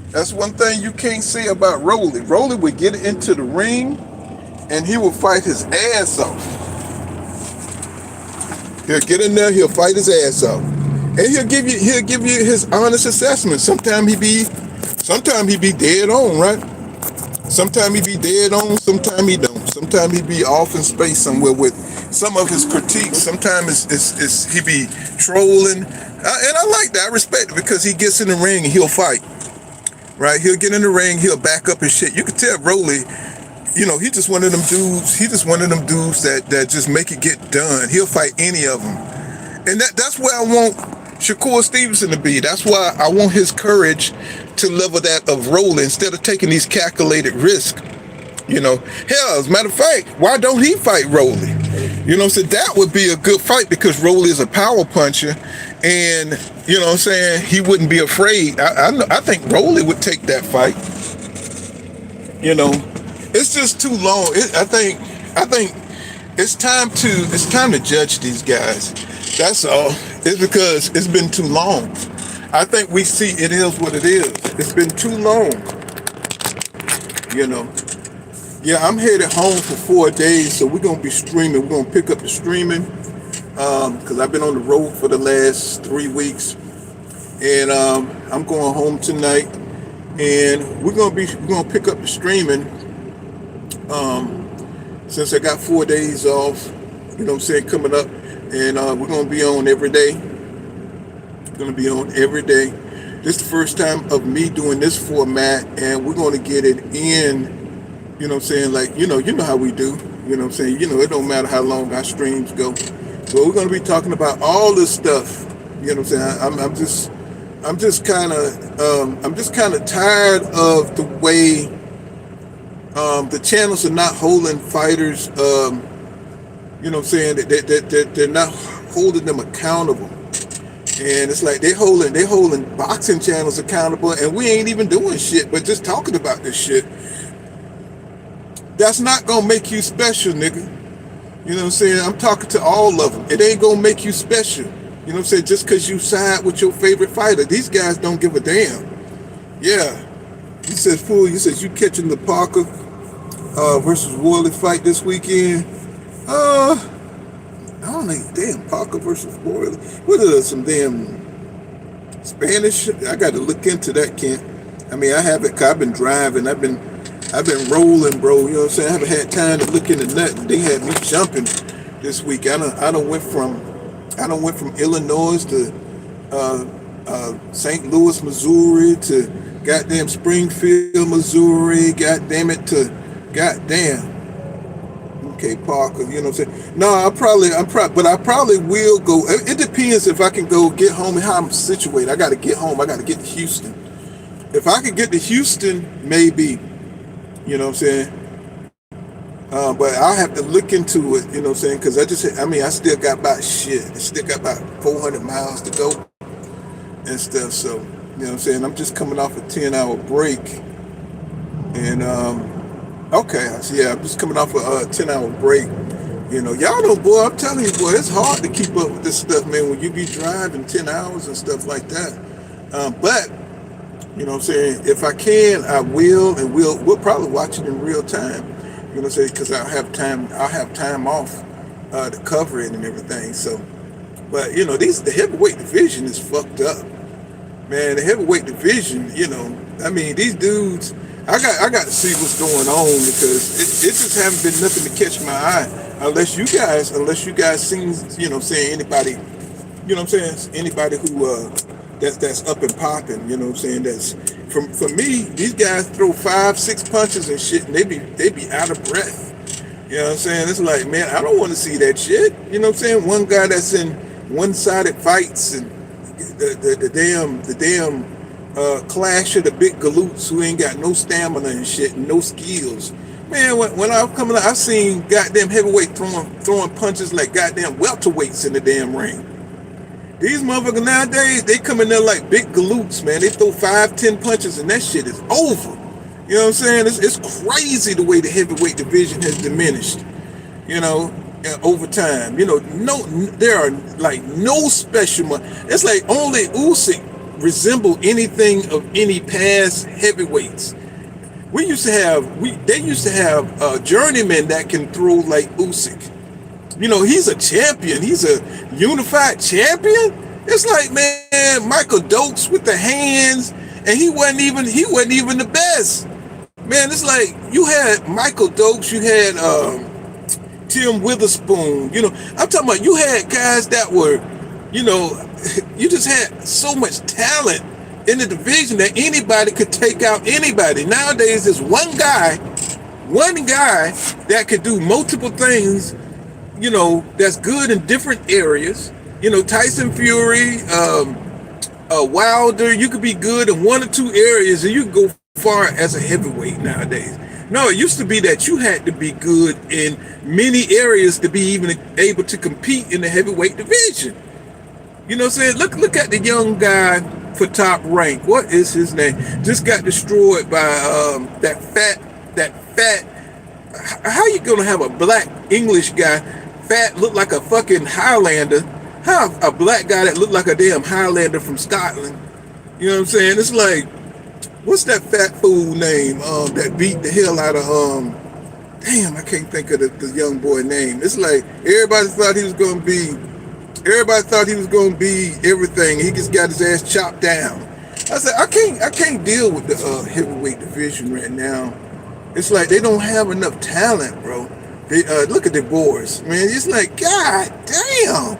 That's one thing you can't say about Rolly. Rolly would get into the ring and he will fight his ass off. He'll get in there, he'll fight his ass off. And he'll give you his honest assessment. Sometimes he be dead on, right? Sometimes he be dead on, sometimes he don't. Sometimes he be off in space somewhere with some of his critiques. Sometimes he be trolling. And I like that. I respect it because he gets in the ring and he'll fight. Right? He'll get in the ring, he'll back up and shit. You can tell Rolly, he just one of them dudes. He just one of them dudes that just make it get done. He'll fight any of them. And that's where I want Shakur Stevenson to be. That's why I want his courage to level that of Rolly instead of taking these calculated risks. Hell, as a matter of fact, why don't he fight Rolly? So that would be a good fight because Rolly is a power puncher and, he wouldn't be afraid. I think Rolly would take that fight. It's just too long. I think it's time to judge these guys. That's all. It's because it's been too long. I think we see it is what it is. It's been too long. Yeah, I'm headed home for 4 days, so we're going to be streaming. We're going to pick up the streaming because I've been on the road for the last 3 weeks. And I'm going home tonight. And we're going to pick up the streaming since I got 4 days off, coming up. And we're going to be on every day. Going to be on every day. This is the first time of me doing this format, and we're going to get it in. Like, you know how we do. It don't matter how long our streams go. But we're going to be talking about all this stuff. I'm just kind of tired of the way the channels are not holding fighters. They're not holding them accountable. And it's like they holding boxing channels accountable, and we ain't even doing shit, but just talking about this shit. That's not gonna make you special, nigga. You know what I'm saying? I'm talking to all of them. It ain't gonna make you special. You know what I'm saying? Just because you side with your favorite fighter, these guys don't give a damn. Yeah. He says, fool, you says you catching the Parker versus Worley fight this weekend. I don't know, damn, Parker versus Worley. What are some damn Spanish? I got to look into that, Kent. I mean, I haven't, cause I've been driving, I've been rolling, bro. You know what I'm saying? I haven't had time to look into nothing. They had me jumping this week. I done went from Illinois to St. Louis, Missouri to goddamn Springfield, Missouri. Goddamn it to goddamn. Okay, Parker. You know what I'm saying? No, but I probably will go. It depends if I can go get home and how I'm situated. I got to get home. I got to get to Houston. If I could get to Houston, maybe. You know what I'm saying? But I'll have to look into it, you know what I'm saying? Because I still got about shit. I still got about 400 miles to go and stuff. So, you know what I'm saying? I'm just coming off a 10-hour break. And, okay, so yeah, I'm just coming off a 10-hour break. You know, y'all know, boy, I'm telling you, boy, it's hard to keep up with this stuff, man, when you be driving 10 hours and stuff like that. But, you know what I'm saying? If I can, I will, and we'll probably watch it in real time. You know what I'm saying? Because I'll have time off to cover it and everything. So, but you know, the heavyweight division is fucked up, man. The heavyweight division, you know, I mean, these dudes, I got to see what's going on because it just haven't been nothing to catch my eye. Unless you guys seen, you know, saying anybody, you know what I'm saying? Anybody who that's up and popping, you know what I'm saying? That's for me, these guys throw 5-6 punches and shit, and they be out of breath. You know what I'm saying? It's like, man, I don't want to see that shit. You know what I'm saying? One guy that's in one-sided fights and the damn clash of the big galoots who ain't got no stamina and shit and no skills. Man, when I'm coming out, I've seen goddamn heavyweight throwing punches like goddamn welterweights in the damn ring. These motherfuckers nowadays, they come in there like big galoots, man. They throw 5-10 punches and that shit is over. You know what I'm saying? It's crazy the way the heavyweight division has diminished, you know, over time. You know, there are like no special. It's like only Usyk resemble anything of any past heavyweights. They used to have journeymen that can throw like Usyk. You know, he's a champion. He's a unified champion. It's like, man, Michael Dokes with the hands, and he wasn't even the best. Man, it's like you had Michael Dokes, you had Tim Witherspoon. You know, I'm talking about you had guys that were, you know, you just had so much talent in the division that anybody could take out anybody. Nowadays, there's one guy that could do multiple things, you know, that's good in different areas. You know, Tyson Fury, Wilder, you could be good in one or two areas and you can go far as a heavyweight nowadays. No, it used to be that you had to be good in many areas to be even able to compete in the heavyweight division. You know what I'm saying? Look at the young guy for Top Rank. What is his name? Just got destroyed by that fat. How you gonna have a black English guy, fat, look like a fucking Highlander? How a black guy that looked like a damn Highlander from Scotland? You know what I'm saying? It's like, what's that fat fool name that beat the hell out of damn, I can't think of the young boy name. It's like everybody thought he was gonna be everything. He just got his ass chopped down. I said, I can't deal with the heavyweight division right now. It's like they don't have enough talent, bro. They look at the boys, man. It's like, god damn.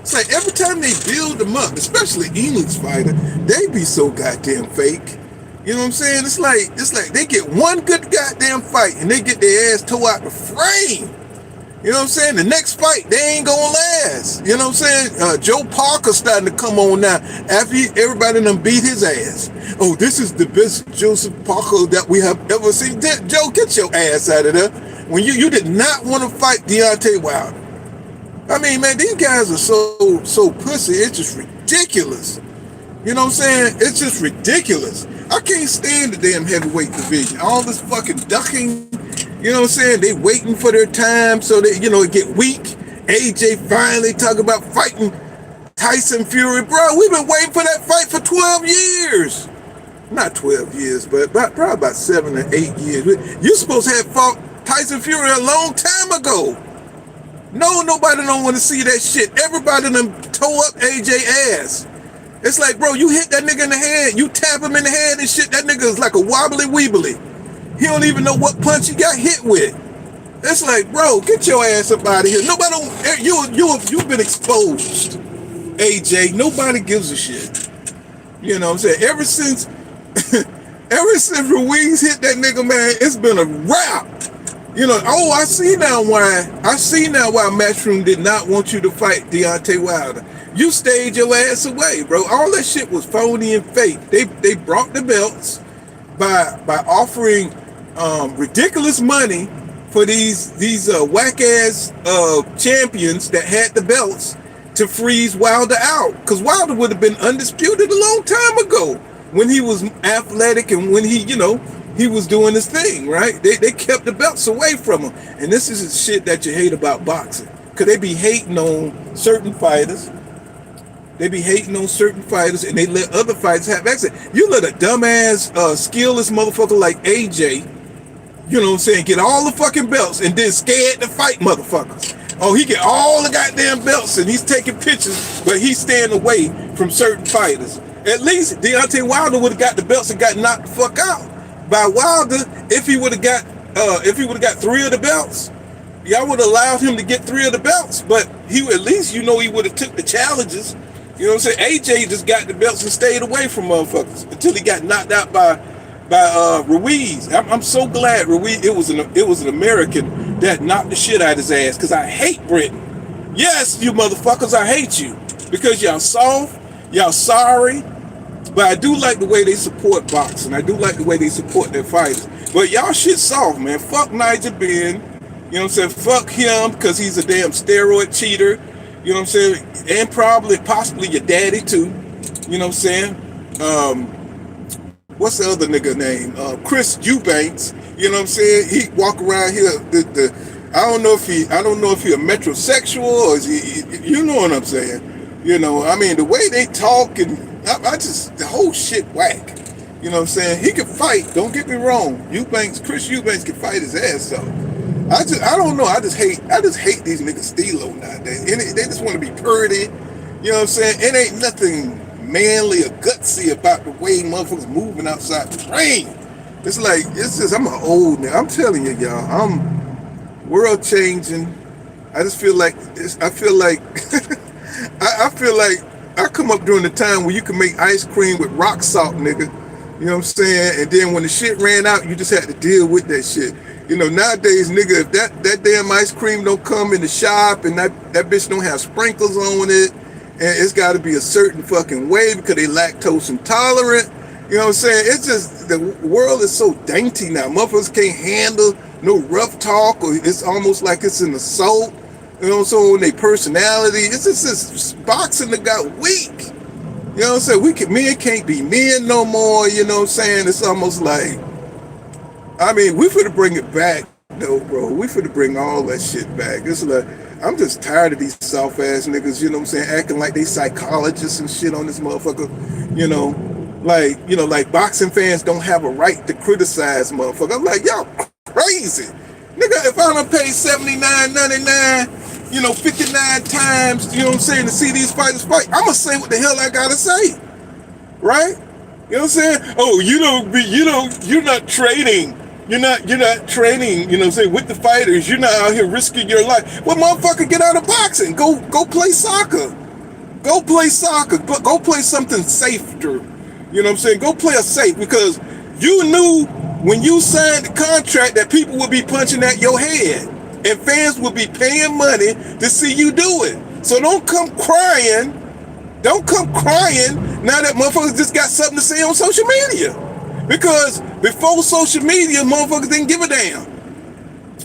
It's like every time they build them up, especially English fighter, they be so goddamn fake. You know what I'm saying? It's like they get one good goddamn fight and they get their ass tore out the frame. You know what I'm saying? The next fight, they ain't gonna last. You know what I'm saying? Joe Parker's starting to come on now after everybody done beat his ass. Oh, this is the best Joseph Parker that we have ever seen. Joe, get your ass out of there. When you did not want to fight Deontay Wilder. I mean, man, these guys are so pussy. It's just ridiculous. ridiculous. You know what I'm saying? It's just ridiculous. I can't stand the damn heavyweight division. All this fucking ducking. You know what I'm saying? They waiting for their time so they, it get weak. AJ finally talk about fighting Tyson Fury. Bro, we've been waiting for that fight for 12 years. Not 12 years, but probably about 7 or 8 years. You're supposed to have fought Tyson Fury a long time ago. No, nobody don't want to see that shit. Everybody done toe up AJ ass. It's like, bro, you hit that nigga in the head, you tap him in the head and shit, that nigga is like a wobbly weebly. He don't even know what punch he got hit with. It's like, bro, get your ass up out of here. Nobody you've been exposed, AJ. Nobody gives a shit. You know what I'm saying? Ever since Ruiz hit that nigga, man, it's been a wrap. I see now why Matchroom did not want you to fight Deontay Wilder. You stayed your ass away, bro. All that shit was phony and fake. They brought the belts by offering ridiculous money for these whack ass champions that had the belts to freeze Wilder out, because Wilder would have been undisputed a long time ago when he was athletic and when he was doing his thing, right? They kept the belts away from him, and this is the shit that you hate about boxing, because they be hating on certain fighters. They be hating on certain fighters, and they let other fighters have access. You let a dumbass, skillless motherfucker like AJ, you know what I'm saying, get all the fucking belts and then scared to fight motherfuckers. Oh, he get all the goddamn belts and he's taking pictures, but he's staying away from certain fighters. At least Deontay Wilder would have got the belts and got knocked the fuck out by Wilder if he would have got 3 of the belts. Y'all would have allowed him to get 3 of the belts, but he at least he would have took the challenges. You know what I'm saying? AJ just got the belts and stayed away from motherfuckers until he got knocked out by Ruiz. I'm so glad Ruiz. It was an American that knocked the shit out of his ass, because I hate Britain. Yes, you motherfuckers, I hate you because y'all soft, y'all sorry. But I do like the way they support boxing. I do like the way they support their fighters. But y'all shit soft, man. Fuck Nigel Benn. You know what I'm saying? Fuck him because he's a damn steroid cheater. You know what I'm saying? And possibly your daddy too. You know what I'm saying? What's the other nigga name? Chris Eubanks. You know what I'm saying? He walk around here. I don't know if he a metrosexual or is he. You know what I'm saying? I mean, the way they talk, and the whole shit whack. You know what I'm saying? He can fight. Don't get me wrong. Chris Eubanks can fight his ass off. I don't know. I just hate these niggas stilo nowadays. And they just want to be pretty. You know what I'm saying? It ain't nothing manly or gutsy about the way motherfuckers moving outside the ring. It's just I'm an old nigga. I'm telling you, y'all, I'm world changing. I just feel like I feel like I come up during the time where you can make ice cream with rock salt, nigga. You know what I'm saying? And then when the shit ran out, you just had to deal with that shit. Nowadays, nigga, if that damn ice cream don't come in the shop and that bitch don't have sprinkles on it, and it's got to be a certain fucking way because they lactose intolerant. You know what I'm saying? It's just, the world is so dainty now. Motherfuckers can't handle no rough talk, or it's almost like it's an assault. You know what I'm saying? Their personality. It's just this boxing that got weak. You know what I'm saying? Men can't be men no more. You know what I'm saying? It's almost like, I mean, we finna bring it back, though, bro. We finna bring all that shit back. It's like, I'm just tired of these soft ass niggas, you know what I'm saying, acting like they psychologists and shit on this motherfucker. Like boxing fans don't have a right to criticize motherfucker. I'm like, y'all crazy. Nigga, if I done paid $79.99, 59 times, you know what I'm saying, to see these fighters fight, I'm gonna say what the hell I gotta say. Right? You know what I'm saying? Oh, you're not training. You're not training, you know what I'm saying, with the fighters. You're not out here risking your life. Well, motherfucker, get out of boxing. Go play soccer. Go play soccer. Go play something safer. You know what I'm saying? Go play a safe, because you knew when you signed the contract that people would be punching at your head and fans would be paying money to see you do it. So don't come crying. Don't come crying now that motherfuckers just got something to say on social media. Because before social media, motherfuckers didn't give a damn,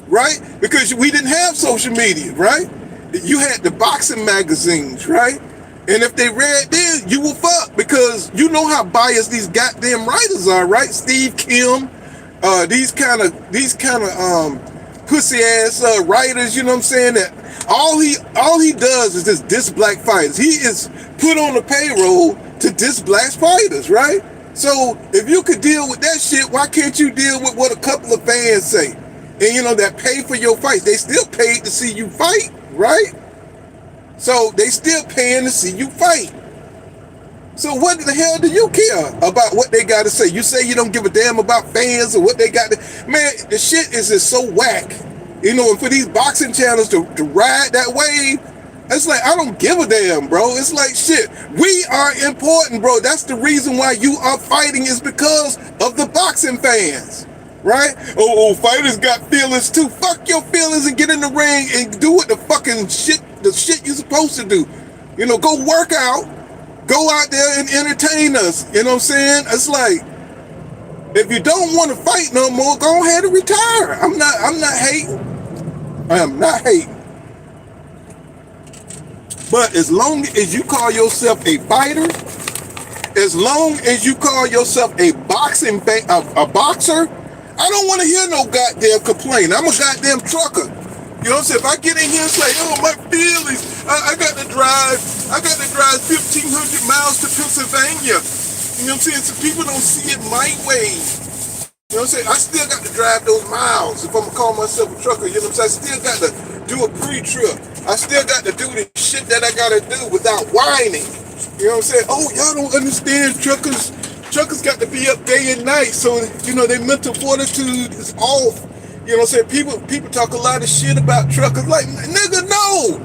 right? Because we didn't have social media, right? You had the boxing magazines, right? And if they read this, you will fuck, because you know how biased these goddamn writers are, right? Steve Kim, these kind of pussy ass writers. You know what I'm saying? That all he does is just diss black fighters. He is put on the payroll to diss black fighters, right? So if you could deal with that shit, why can't you deal with what a couple of fans say? And you know, that pay for your fights. They still paid to see you fight, right? So they still paying to see you fight. So what the hell do you care about what they got to say? You say you don't give a damn about fans or what they got to... Man, the shit is just so whack. You know, and for these boxing channels to ride that wave, it's like, I don't give a damn, bro. It's like, shit, we are important, bro. That's the reason why you are fighting, is because of the boxing fans. Right? Oh, fighters got feelings too. Fuck your feelings and get in the ring and do what the shit you're supposed to do. You know, go work out, go out there and entertain us. You know what I'm saying? It's like, if you don't want to fight no more, go ahead and retire. I'm not hating. I am not hating. But as long as you call yourself a fighter, as long as you call yourself a boxer, I don't want to hear no goddamn complaint. I'm a goddamn trucker. You know what I'm saying? If I get in here and say, oh, my feelings, I got to drive 1,500 miles to Pennsylvania. You know what I'm saying? So people don't see it my way. You know what I'm saying? I still got to drive those miles if I'm going to call myself a trucker. You know what I'm saying? I still got to do a pre-trip. I still got to do the shit that I got to do without whining. You know what I'm saying? Oh, y'all don't understand, truckers. Truckers got to be up day and night, so, you know, their mental fortitude is off. You know what I'm saying? People talk a lot of shit about truckers. Like, nigga, no.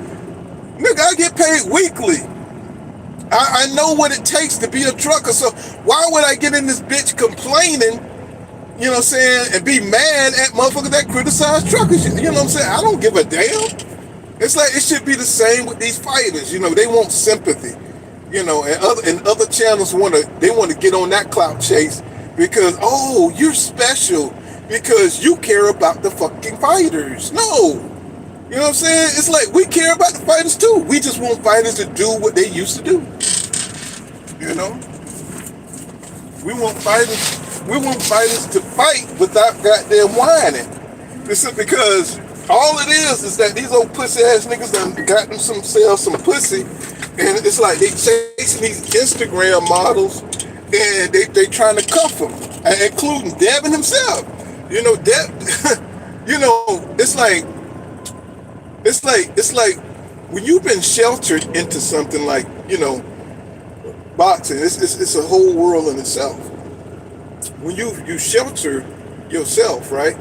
Nigga, I get paid weekly. I know what it takes to be a trucker, so why would I get in this bitch complaining, you know what I'm saying, and be mad at motherfuckers that criticize truckers? You know what I'm saying? I don't give a damn. It's like, it should be the same with these fighters. You know, they want sympathy. You know, and other channels want to get on that clout chase because, oh, you're special because you care about the fucking fighters. No. You know what I'm saying? It's like, we care about the fighters too. We just want fighters to do what they used to do. You know? We want fighters to fight without goddamn whining. This is because all it is that these old pussy ass niggas done got themselves some pussy. And it's like they chasing these Instagram models, and they trying to cuff them, including Devin himself. You know, you know, it's like when you've been sheltered into something like, you know, boxing. It's a whole world in itself. When you shelter yourself, right,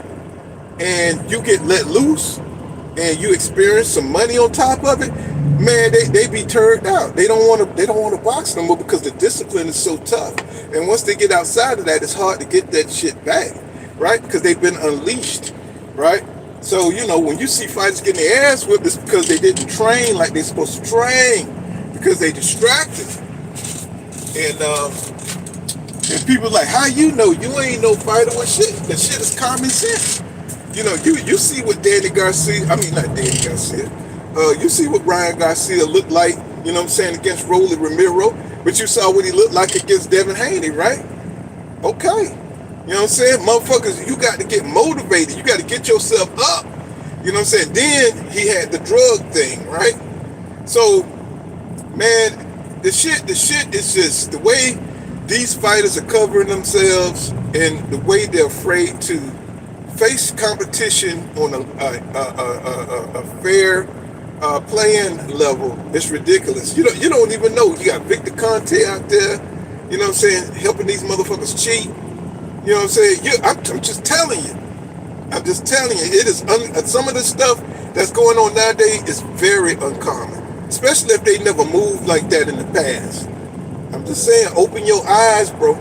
and you get let loose, and you experience some money on top of it, man, they be turned out. They don't want to box no more because the discipline is so tough. And once they get outside of that, it's hard to get that shit back, right? Because they've been unleashed, right? So, you know, when you see fighters getting their ass whipped, it's because they didn't train like they're supposed to train, because they distracted. And people like, how you know? You ain't no fighter. Well, shit, the shit is common sense. You know, you see what Danny Garcia, I mean, not Danny Garcia, you see what Ryan Garcia looked like, you know what I'm saying, against Rolly Ramiro, but you saw what he looked like against Devin Haney, right? Okay. You know what I'm saying? Motherfuckers, you got to get motivated. You got to get yourself up. You know what I'm saying? Then he had the drug thing, right? So, man, the shit is just the way these fighters are covering themselves and the way they're afraid to face competition on a fair playing level. It's ridiculous. You don't even know. You got Victor Conte out there, you know what I'm saying, helping these motherfuckers cheat. You know what I'm saying? I'm just telling you. I'm just telling you. It is some of the stuff that's going on nowadays is very uncommon, especially if they never moved like that in the past. I'm just saying, open your eyes, bro.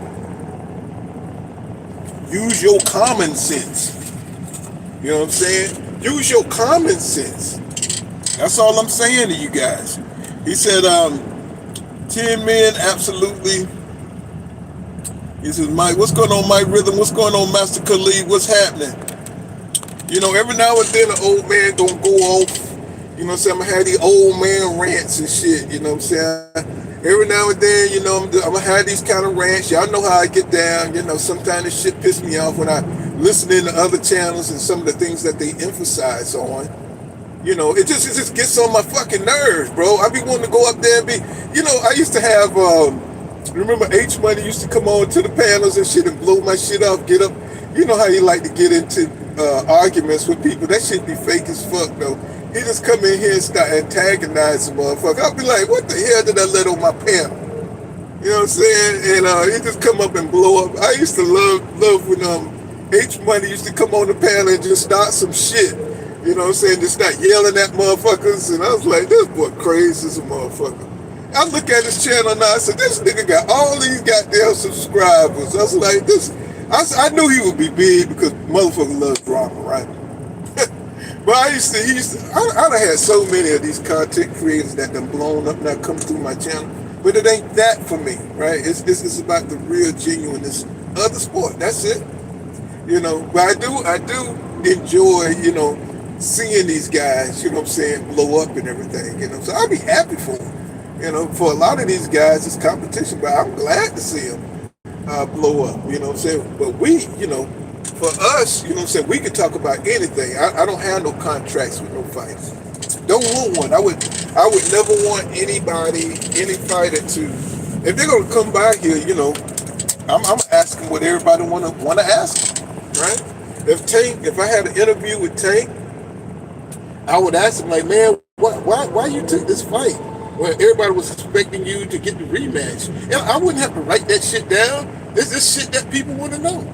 Use your common sense. You know what I'm saying? Use your common sense. That's all I'm saying to you guys. He said, 10 men, absolutely. He says, Mike, what's going on, Mike Rhythm? What's going on, Master Khalid? What's happening? You know, every now and then an old man gonna go off. You You know what I'm saying? I'm gonna have these old man rants and shit. You know what I'm saying? Every now and then, you know, I'm gonna have these kind of rants. Y'all know how I get down. You know, sometimes this shit piss me off when I listen to other channels and some of the things that they emphasize on. You know, it just gets on my fucking nerves, bro. I be wanting to go up there and be, you know, I used to have, remember H Money used to come on to the panels and shit and blow my shit off, get up. You know how you like to get into arguments with people. That shit be fake as fuck, though. He just come in here and start antagonizing motherfucker. I'll be like, what the hell did I let on my panel? You know what I'm saying? And he just come up and blow up. I used to love when H Money used to come on the panel and just start some shit. You know what I'm saying? Just start yelling at motherfuckers. And I was like, this boy crazy as a motherfucker. I look at his channel now, I said, this nigga got all these goddamn subscribers. I was like, I knew he would be big because motherfucker loves drama, right? But I done had so many of these content creators that done blown up now come through my channel. But it ain't that for me, right? It's about the real genuineness of the sport. That's it. You know, but I do enjoy, you know, seeing these guys, you know what I'm saying, blow up and everything, you know. So I'll be happy for them. You know, for a lot of these guys, it's competition, but I'm glad to see them blow up, you know what I'm saying? But we, you know, for us, you know what I'm saying, we can talk about anything. I don't have no contracts with no fights. Don't want one. I would never want anybody, any fighter to, if they're gonna come by here, you know, I'm gonna ask them what everybody wanna ask them, right? If I had an interview with Tank, I would ask him like, man, why you took this fight? Well, everybody was expecting you to get the rematch. And I wouldn't have to write that shit down. This is shit that people want to know.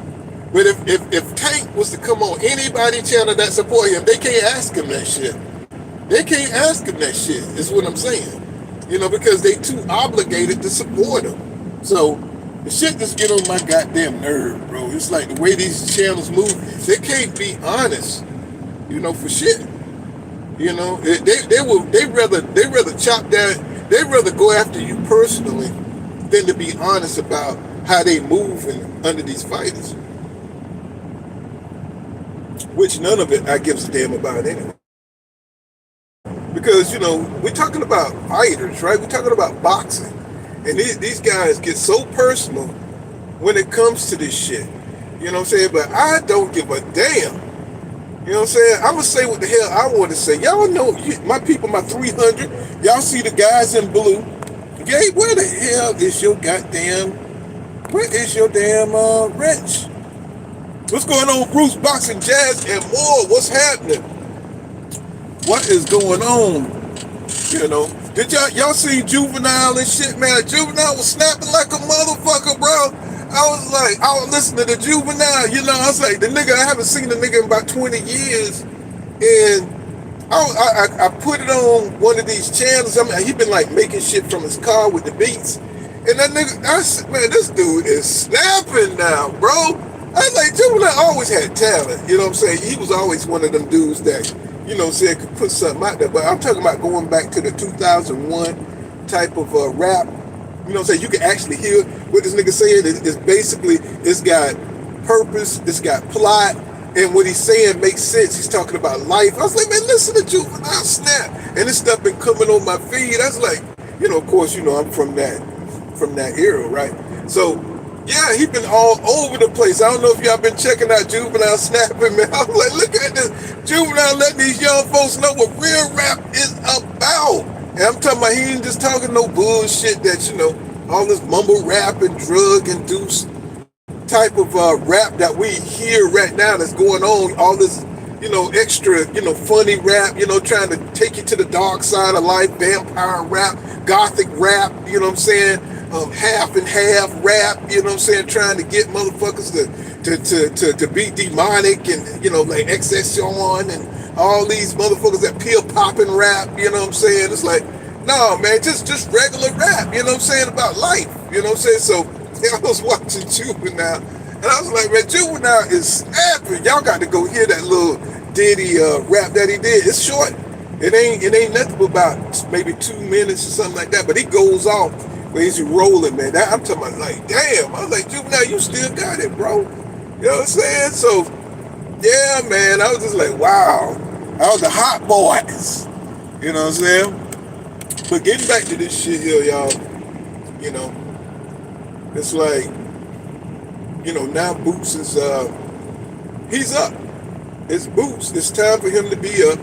But if Tank was to come on anybody channel that support him, they can't ask him that shit. They can't ask him that shit, is what I'm saying. You know, because they too obligated to support him. So the shit just get on my goddamn nerve, bro. It's like the way these channels move, they can't be honest, you know, for shit. You know, they rather chop down, they rather go after you personally than to be honest about how they move under these fighters. Which none of it I gives a damn about anyway. Because, you know, we're talking about fighters, right? We're talking about boxing. And these guys get so personal when it comes to this shit. You know what I'm saying? But I don't give a damn. You know what I'm saying? I'm going to say what the hell I want to say. Y'all know, my people, my 300, y'all see the guys in blue. Gabe, where the hell is your damn wrench? What's going on, Bruce, Boxing, Jazz, and more? What's happening? What is going on? You know, did y'all see Juvenile and shit, man? Juvenile was snapping like a motherfucker, bro. I was listening to Juvenile, you know, I was like, the nigga, I haven't seen the nigga in about 20 years. And I put it on one of these channels. I mean, he been like making shit from his car with the beats. And that nigga, I said, man, this dude is snapping now, bro. I was like, Juvenile always had talent, you know what I'm saying? He was always one of them dudes that, you know what I'm saying, could put something out there. But I'm talking about going back to the 2001 type of rap. You know what I'm saying? You can actually hear what this nigga saying. It's basically, it's got purpose, it's got plot, and what he's saying makes sense. He's talking about life. I was like, man, listen to Juvenile snap. And this stuff been coming on my feed. I was like, you know, of course, you know, I'm from that era, right? So, yeah, he been all over the place. I don't know if y'all been checking out Juvenile snapping, man. I was like, look at this. Juvenile letting these young folks know what real rap is about. And I'm talking about, he ain't just talking no bullshit that, you know, all this mumble rap and drug-induced type of rap that we hear right now that's going on, all this, you know, extra, you know, funny rap, you know, trying to take you to the dark side of life, vampire rap, gothic rap, you know what I'm saying, half and half rap, you know what I'm saying, trying to get motherfuckers to be demonic and, you know, like XXX and all these motherfuckers that pill popping rap, you know what I'm saying? It's like, no, man, just regular rap, you know what I'm saying, about life, you know what I'm saying? So I was watching Juvenile, and I was like, man, Juvenile is snapping. Y'all got to go hear that little ditty rap that he did. It's short. It ain't nothing but about maybe 2 minutes or something like that, but he goes off where he's rolling, man. I'm talking about, like, damn. I was like, Juvenile, you still got it, bro. You know what I'm saying? So, yeah, man, I was just like, wow. I was the hot boys. You know what I'm saying? But getting back to this shit here, y'all, you know, it's like, now Boots is he's up. It's Boots. It's time for him to be up,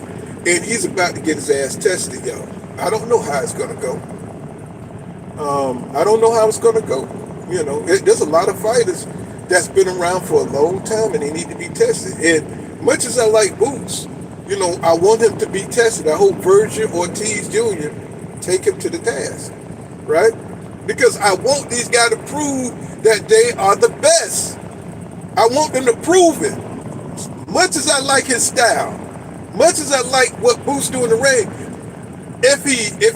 and he's about to get his ass tested, y'all. I don't know how it's gonna go. I don't know how it's gonna go. There's a lot of fighters that's been around for a long time, and they need to be tested. And much as I like Boots, I want him to be tested. I hope Virgil Ortiz Jr. take him to the task, right? Because I want these guys to prove that they are the best. I want them to prove it. Much as I like his style, much as I like what Boots do in the ring, if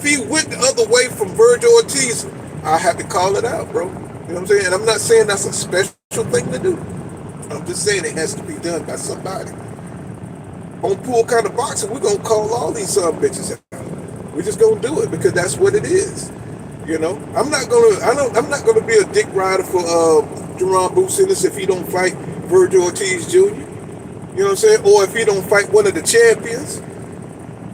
he went the other way from Virgil Ortiz, I have to call it out, bro. You know what I'm saying? And I'm not saying that's a special thing to do. I'm just saying it has to be done by somebody. On Pool Kind of Boxing, we're gonna call all these bitches out. We're just gonna do it because that's what it is. I'm not gonna be a dick rider for Jerron Boots Ennis if he don't fight Virgil Ortiz Jr. You know what I'm saying? Or if he don't fight one of the champions.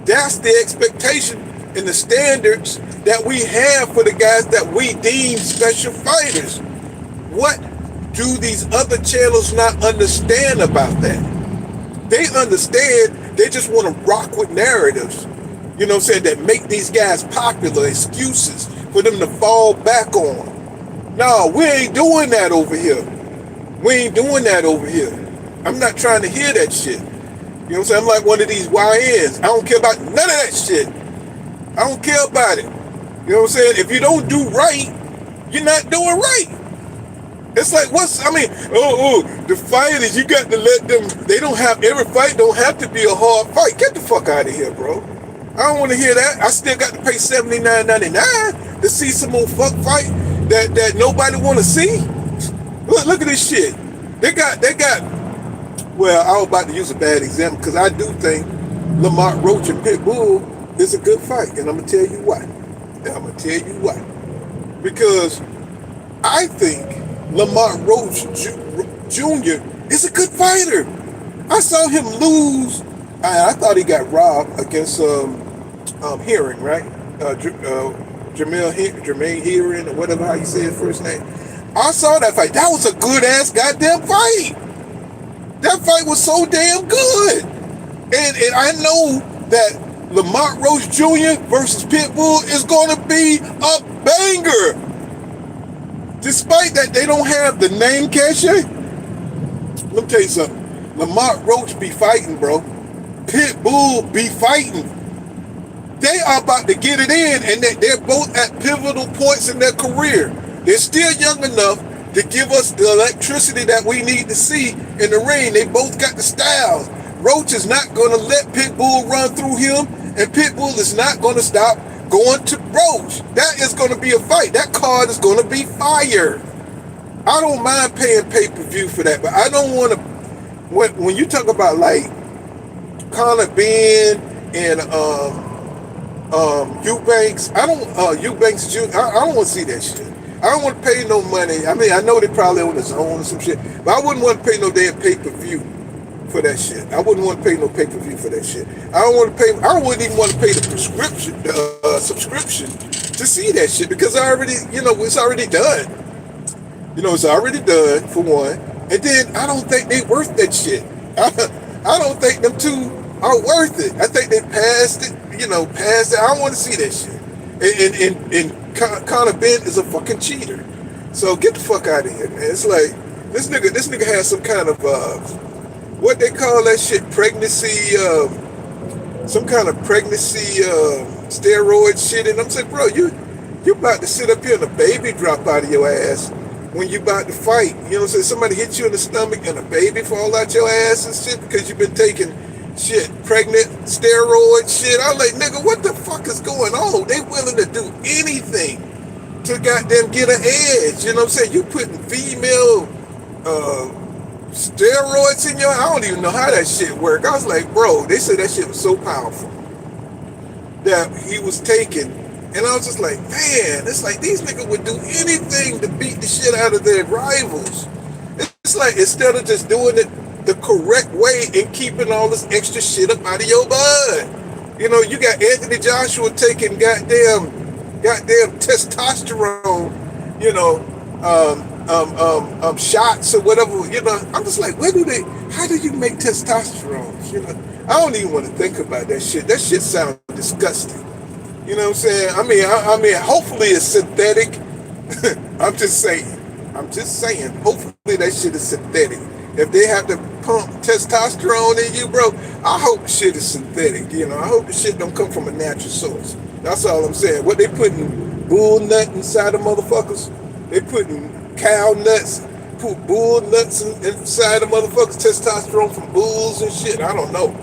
That's the expectation and the standards that we have for the guys that we deem special fighters. What do these other channels not understand about that? They understand, they just want to rock with narratives, that make these guys popular, excuses for them to fall back on. No, we ain't doing that over here. We ain't doing that over here. I'm not trying to hear that shit. You know what I'm saying? I'm like one of these YNs. I don't care about none of that shit. I don't care about it. You know what I'm saying? If you don't do right, you're not doing right. It's like, the fighters, you got to let them, every fight don't have to be a hard fight. Get the fuck out of here, bro. I don't want to hear that. I still got to pay $79.99 to see some old fuck fight that nobody want to see. Look at this shit. They got, well, I was about to use a bad example because I do think Lamont Roach and Pitbull is a good fight. And I'm going to tell you why. Because I think Lamont Roach Jr. is a good fighter. I saw him lose. I thought he got robbed against Hearing, right? Jermaine Hearing or whatever how you say his first name. I saw that fight. That was a good ass goddamn fight. That fight was so damn good. And I know that Lamont Roach Jr. versus Pitbull is going to be a banger. Despite that they don't have the name cachet. Let me tell you something. Lamont Roach be fighting, bro. Pitbull be fighting. They are about to get it in, and they're both at pivotal points in their career. They're still young enough to give us the electricity that we need to see in the ring. They both got the styles. Roach is not going to let Pitbull run through him, and Pitbull is not going to stop going to Roach. That is going to be a fight. That card is going to be fire. I don't mind paying pay-per-view for that, but I don't want to. When you talk about like Conor Ben and Eubanks, Eubanks Jr. I don't want to see that shit. I don't want to pay no money. I mean, I know they probably on his own or some shit, but I wouldn't want to pay no damn pay-per-view for that shit. I wouldn't want to pay no pay-per-view for that shit. I wouldn't even want to pay the subscription to see that shit because it's already done. It's already done for one. And then I don't think they worth that shit. I don't think them two are worth it. I think they passed it. I don't want to see that shit. And Conor Ben is a fucking cheater. So get the fuck out of here, man. It's like this nigga has some kind of what they call that shit, pregnancy, some kind of pregnancy steroid shit. And I'm saying, bro, you about to sit up here and a baby drop out of your ass when you about to fight. You know what I'm saying? Somebody hit you in the stomach and a baby fall out your ass and shit because you've been taking shit, pregnant steroid shit. I'm like, nigga, what the fuck is going on? They willing to do anything to goddamn get an edge. You know what I'm saying? You putting female steroids in your, I don't even know how that shit work. I was like, bro, they said that shit was so powerful that he was taking. And I was just like, man, it's like these niggas would do anything to beat the shit out of their rivals. It's like, instead of just doing it the correct way and keeping all this extra shit up out of your butt. You know, you got Anthony Joshua taking goddamn testosterone, you know, shots or whatever. You know, I'm just like, where do they? How do you make testosterone? You know, I don't even want to think about that shit. That shit sounds disgusting. You know what I'm saying? I mean, hopefully it's synthetic. I'm just saying. I'm just saying. Hopefully that shit is synthetic. If they have to pump testosterone in you, bro, I hope the shit is synthetic. You know, I hope the shit don't come from a natural source. That's all I'm saying. What they putting bull nut inside of motherfuckers? They putting cow nuts, put bull nuts inside of motherfuckers, testosterone from bulls and shit. I don't know.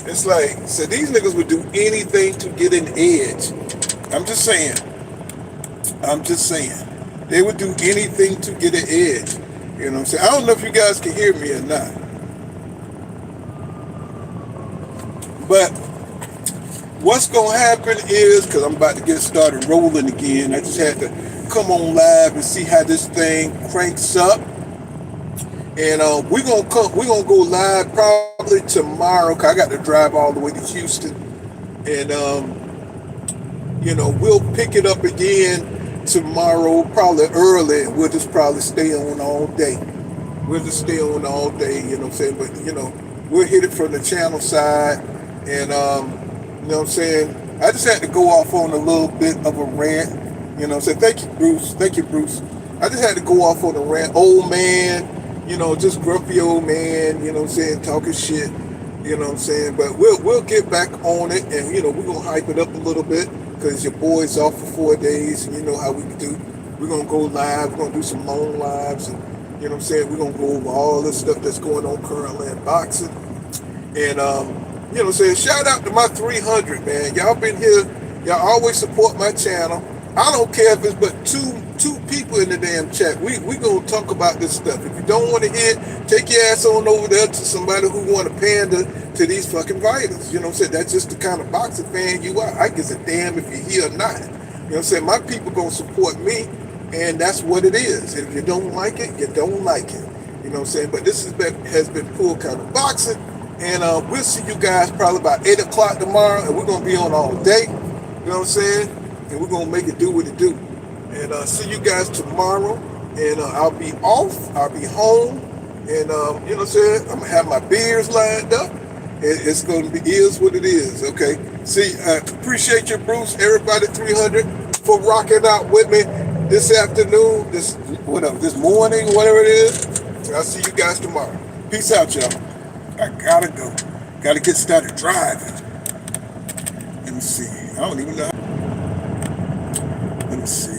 It's like, so these niggas would do anything to get an edge. I'm just saying. I'm just saying. They would do anything to get an edge. You know what I'm saying? I don't know if you guys can hear me or not. But what's going to happen is, because I'm about to get started rolling again, I just had to come on live and see how this thing cranks up. And we're gonna go live probably tomorrow, because I got to drive all the way to Houston. And you know, we'll pick it up again tomorrow, probably early, and we'll just probably stay on all day. We'll just stay on all day, you know what I'm saying? But, you know, we'll hit it from the channel side, and, you know what I'm saying? I just had to go off on a little bit of a rant, you know what I'm saying? Thank you, Bruce. Thank you, Bruce. I just had to go off on a rant. Old man, you know, just grumpy old man, you know what I'm saying, talking shit, you know what I'm saying? But we'll get back on it, and, you know, we're going to hype it up a little bit, because your boy's off for 4 days, and you know how we do. We're going to go live. We're going to do some long lives, and, you know what I'm saying, we're going to go over all the stuff that's going on currently in boxing. And, you know what I'm saying, shout out to my 300, man. Y'all been here. Y'all always support my channel. I don't care if it's but two people in the damn chat. We going to talk about this stuff. If you don't want to hear it, take your ass on over there to somebody who want to pander to these fucking fighters. You know what I'm saying? That's just the kind of boxing fan you are. I give a damn if you're here or not. You know what I'm saying? My people going to support me, and that's what it is. If you don't like it, you don't like it. You know what I'm saying? But this has been full kind of boxing. And we'll see you guys probably about 8 o'clock tomorrow, and we're going to be on all day. You know what I'm saying? And we're going to make it do what it do. And see you guys tomorrow. And I'll be off. I'll be home. And, you know what I'm saying? I'm going to have my beers lined up. It's going to be is what it is, okay? See, appreciate you, Bruce, everybody 300 for rocking out with me this afternoon, this morning, whatever it is. I'll see you guys tomorrow. Peace out, y'all. I gotta go. Gotta get started driving. Let me see. I don't even know. Let me see.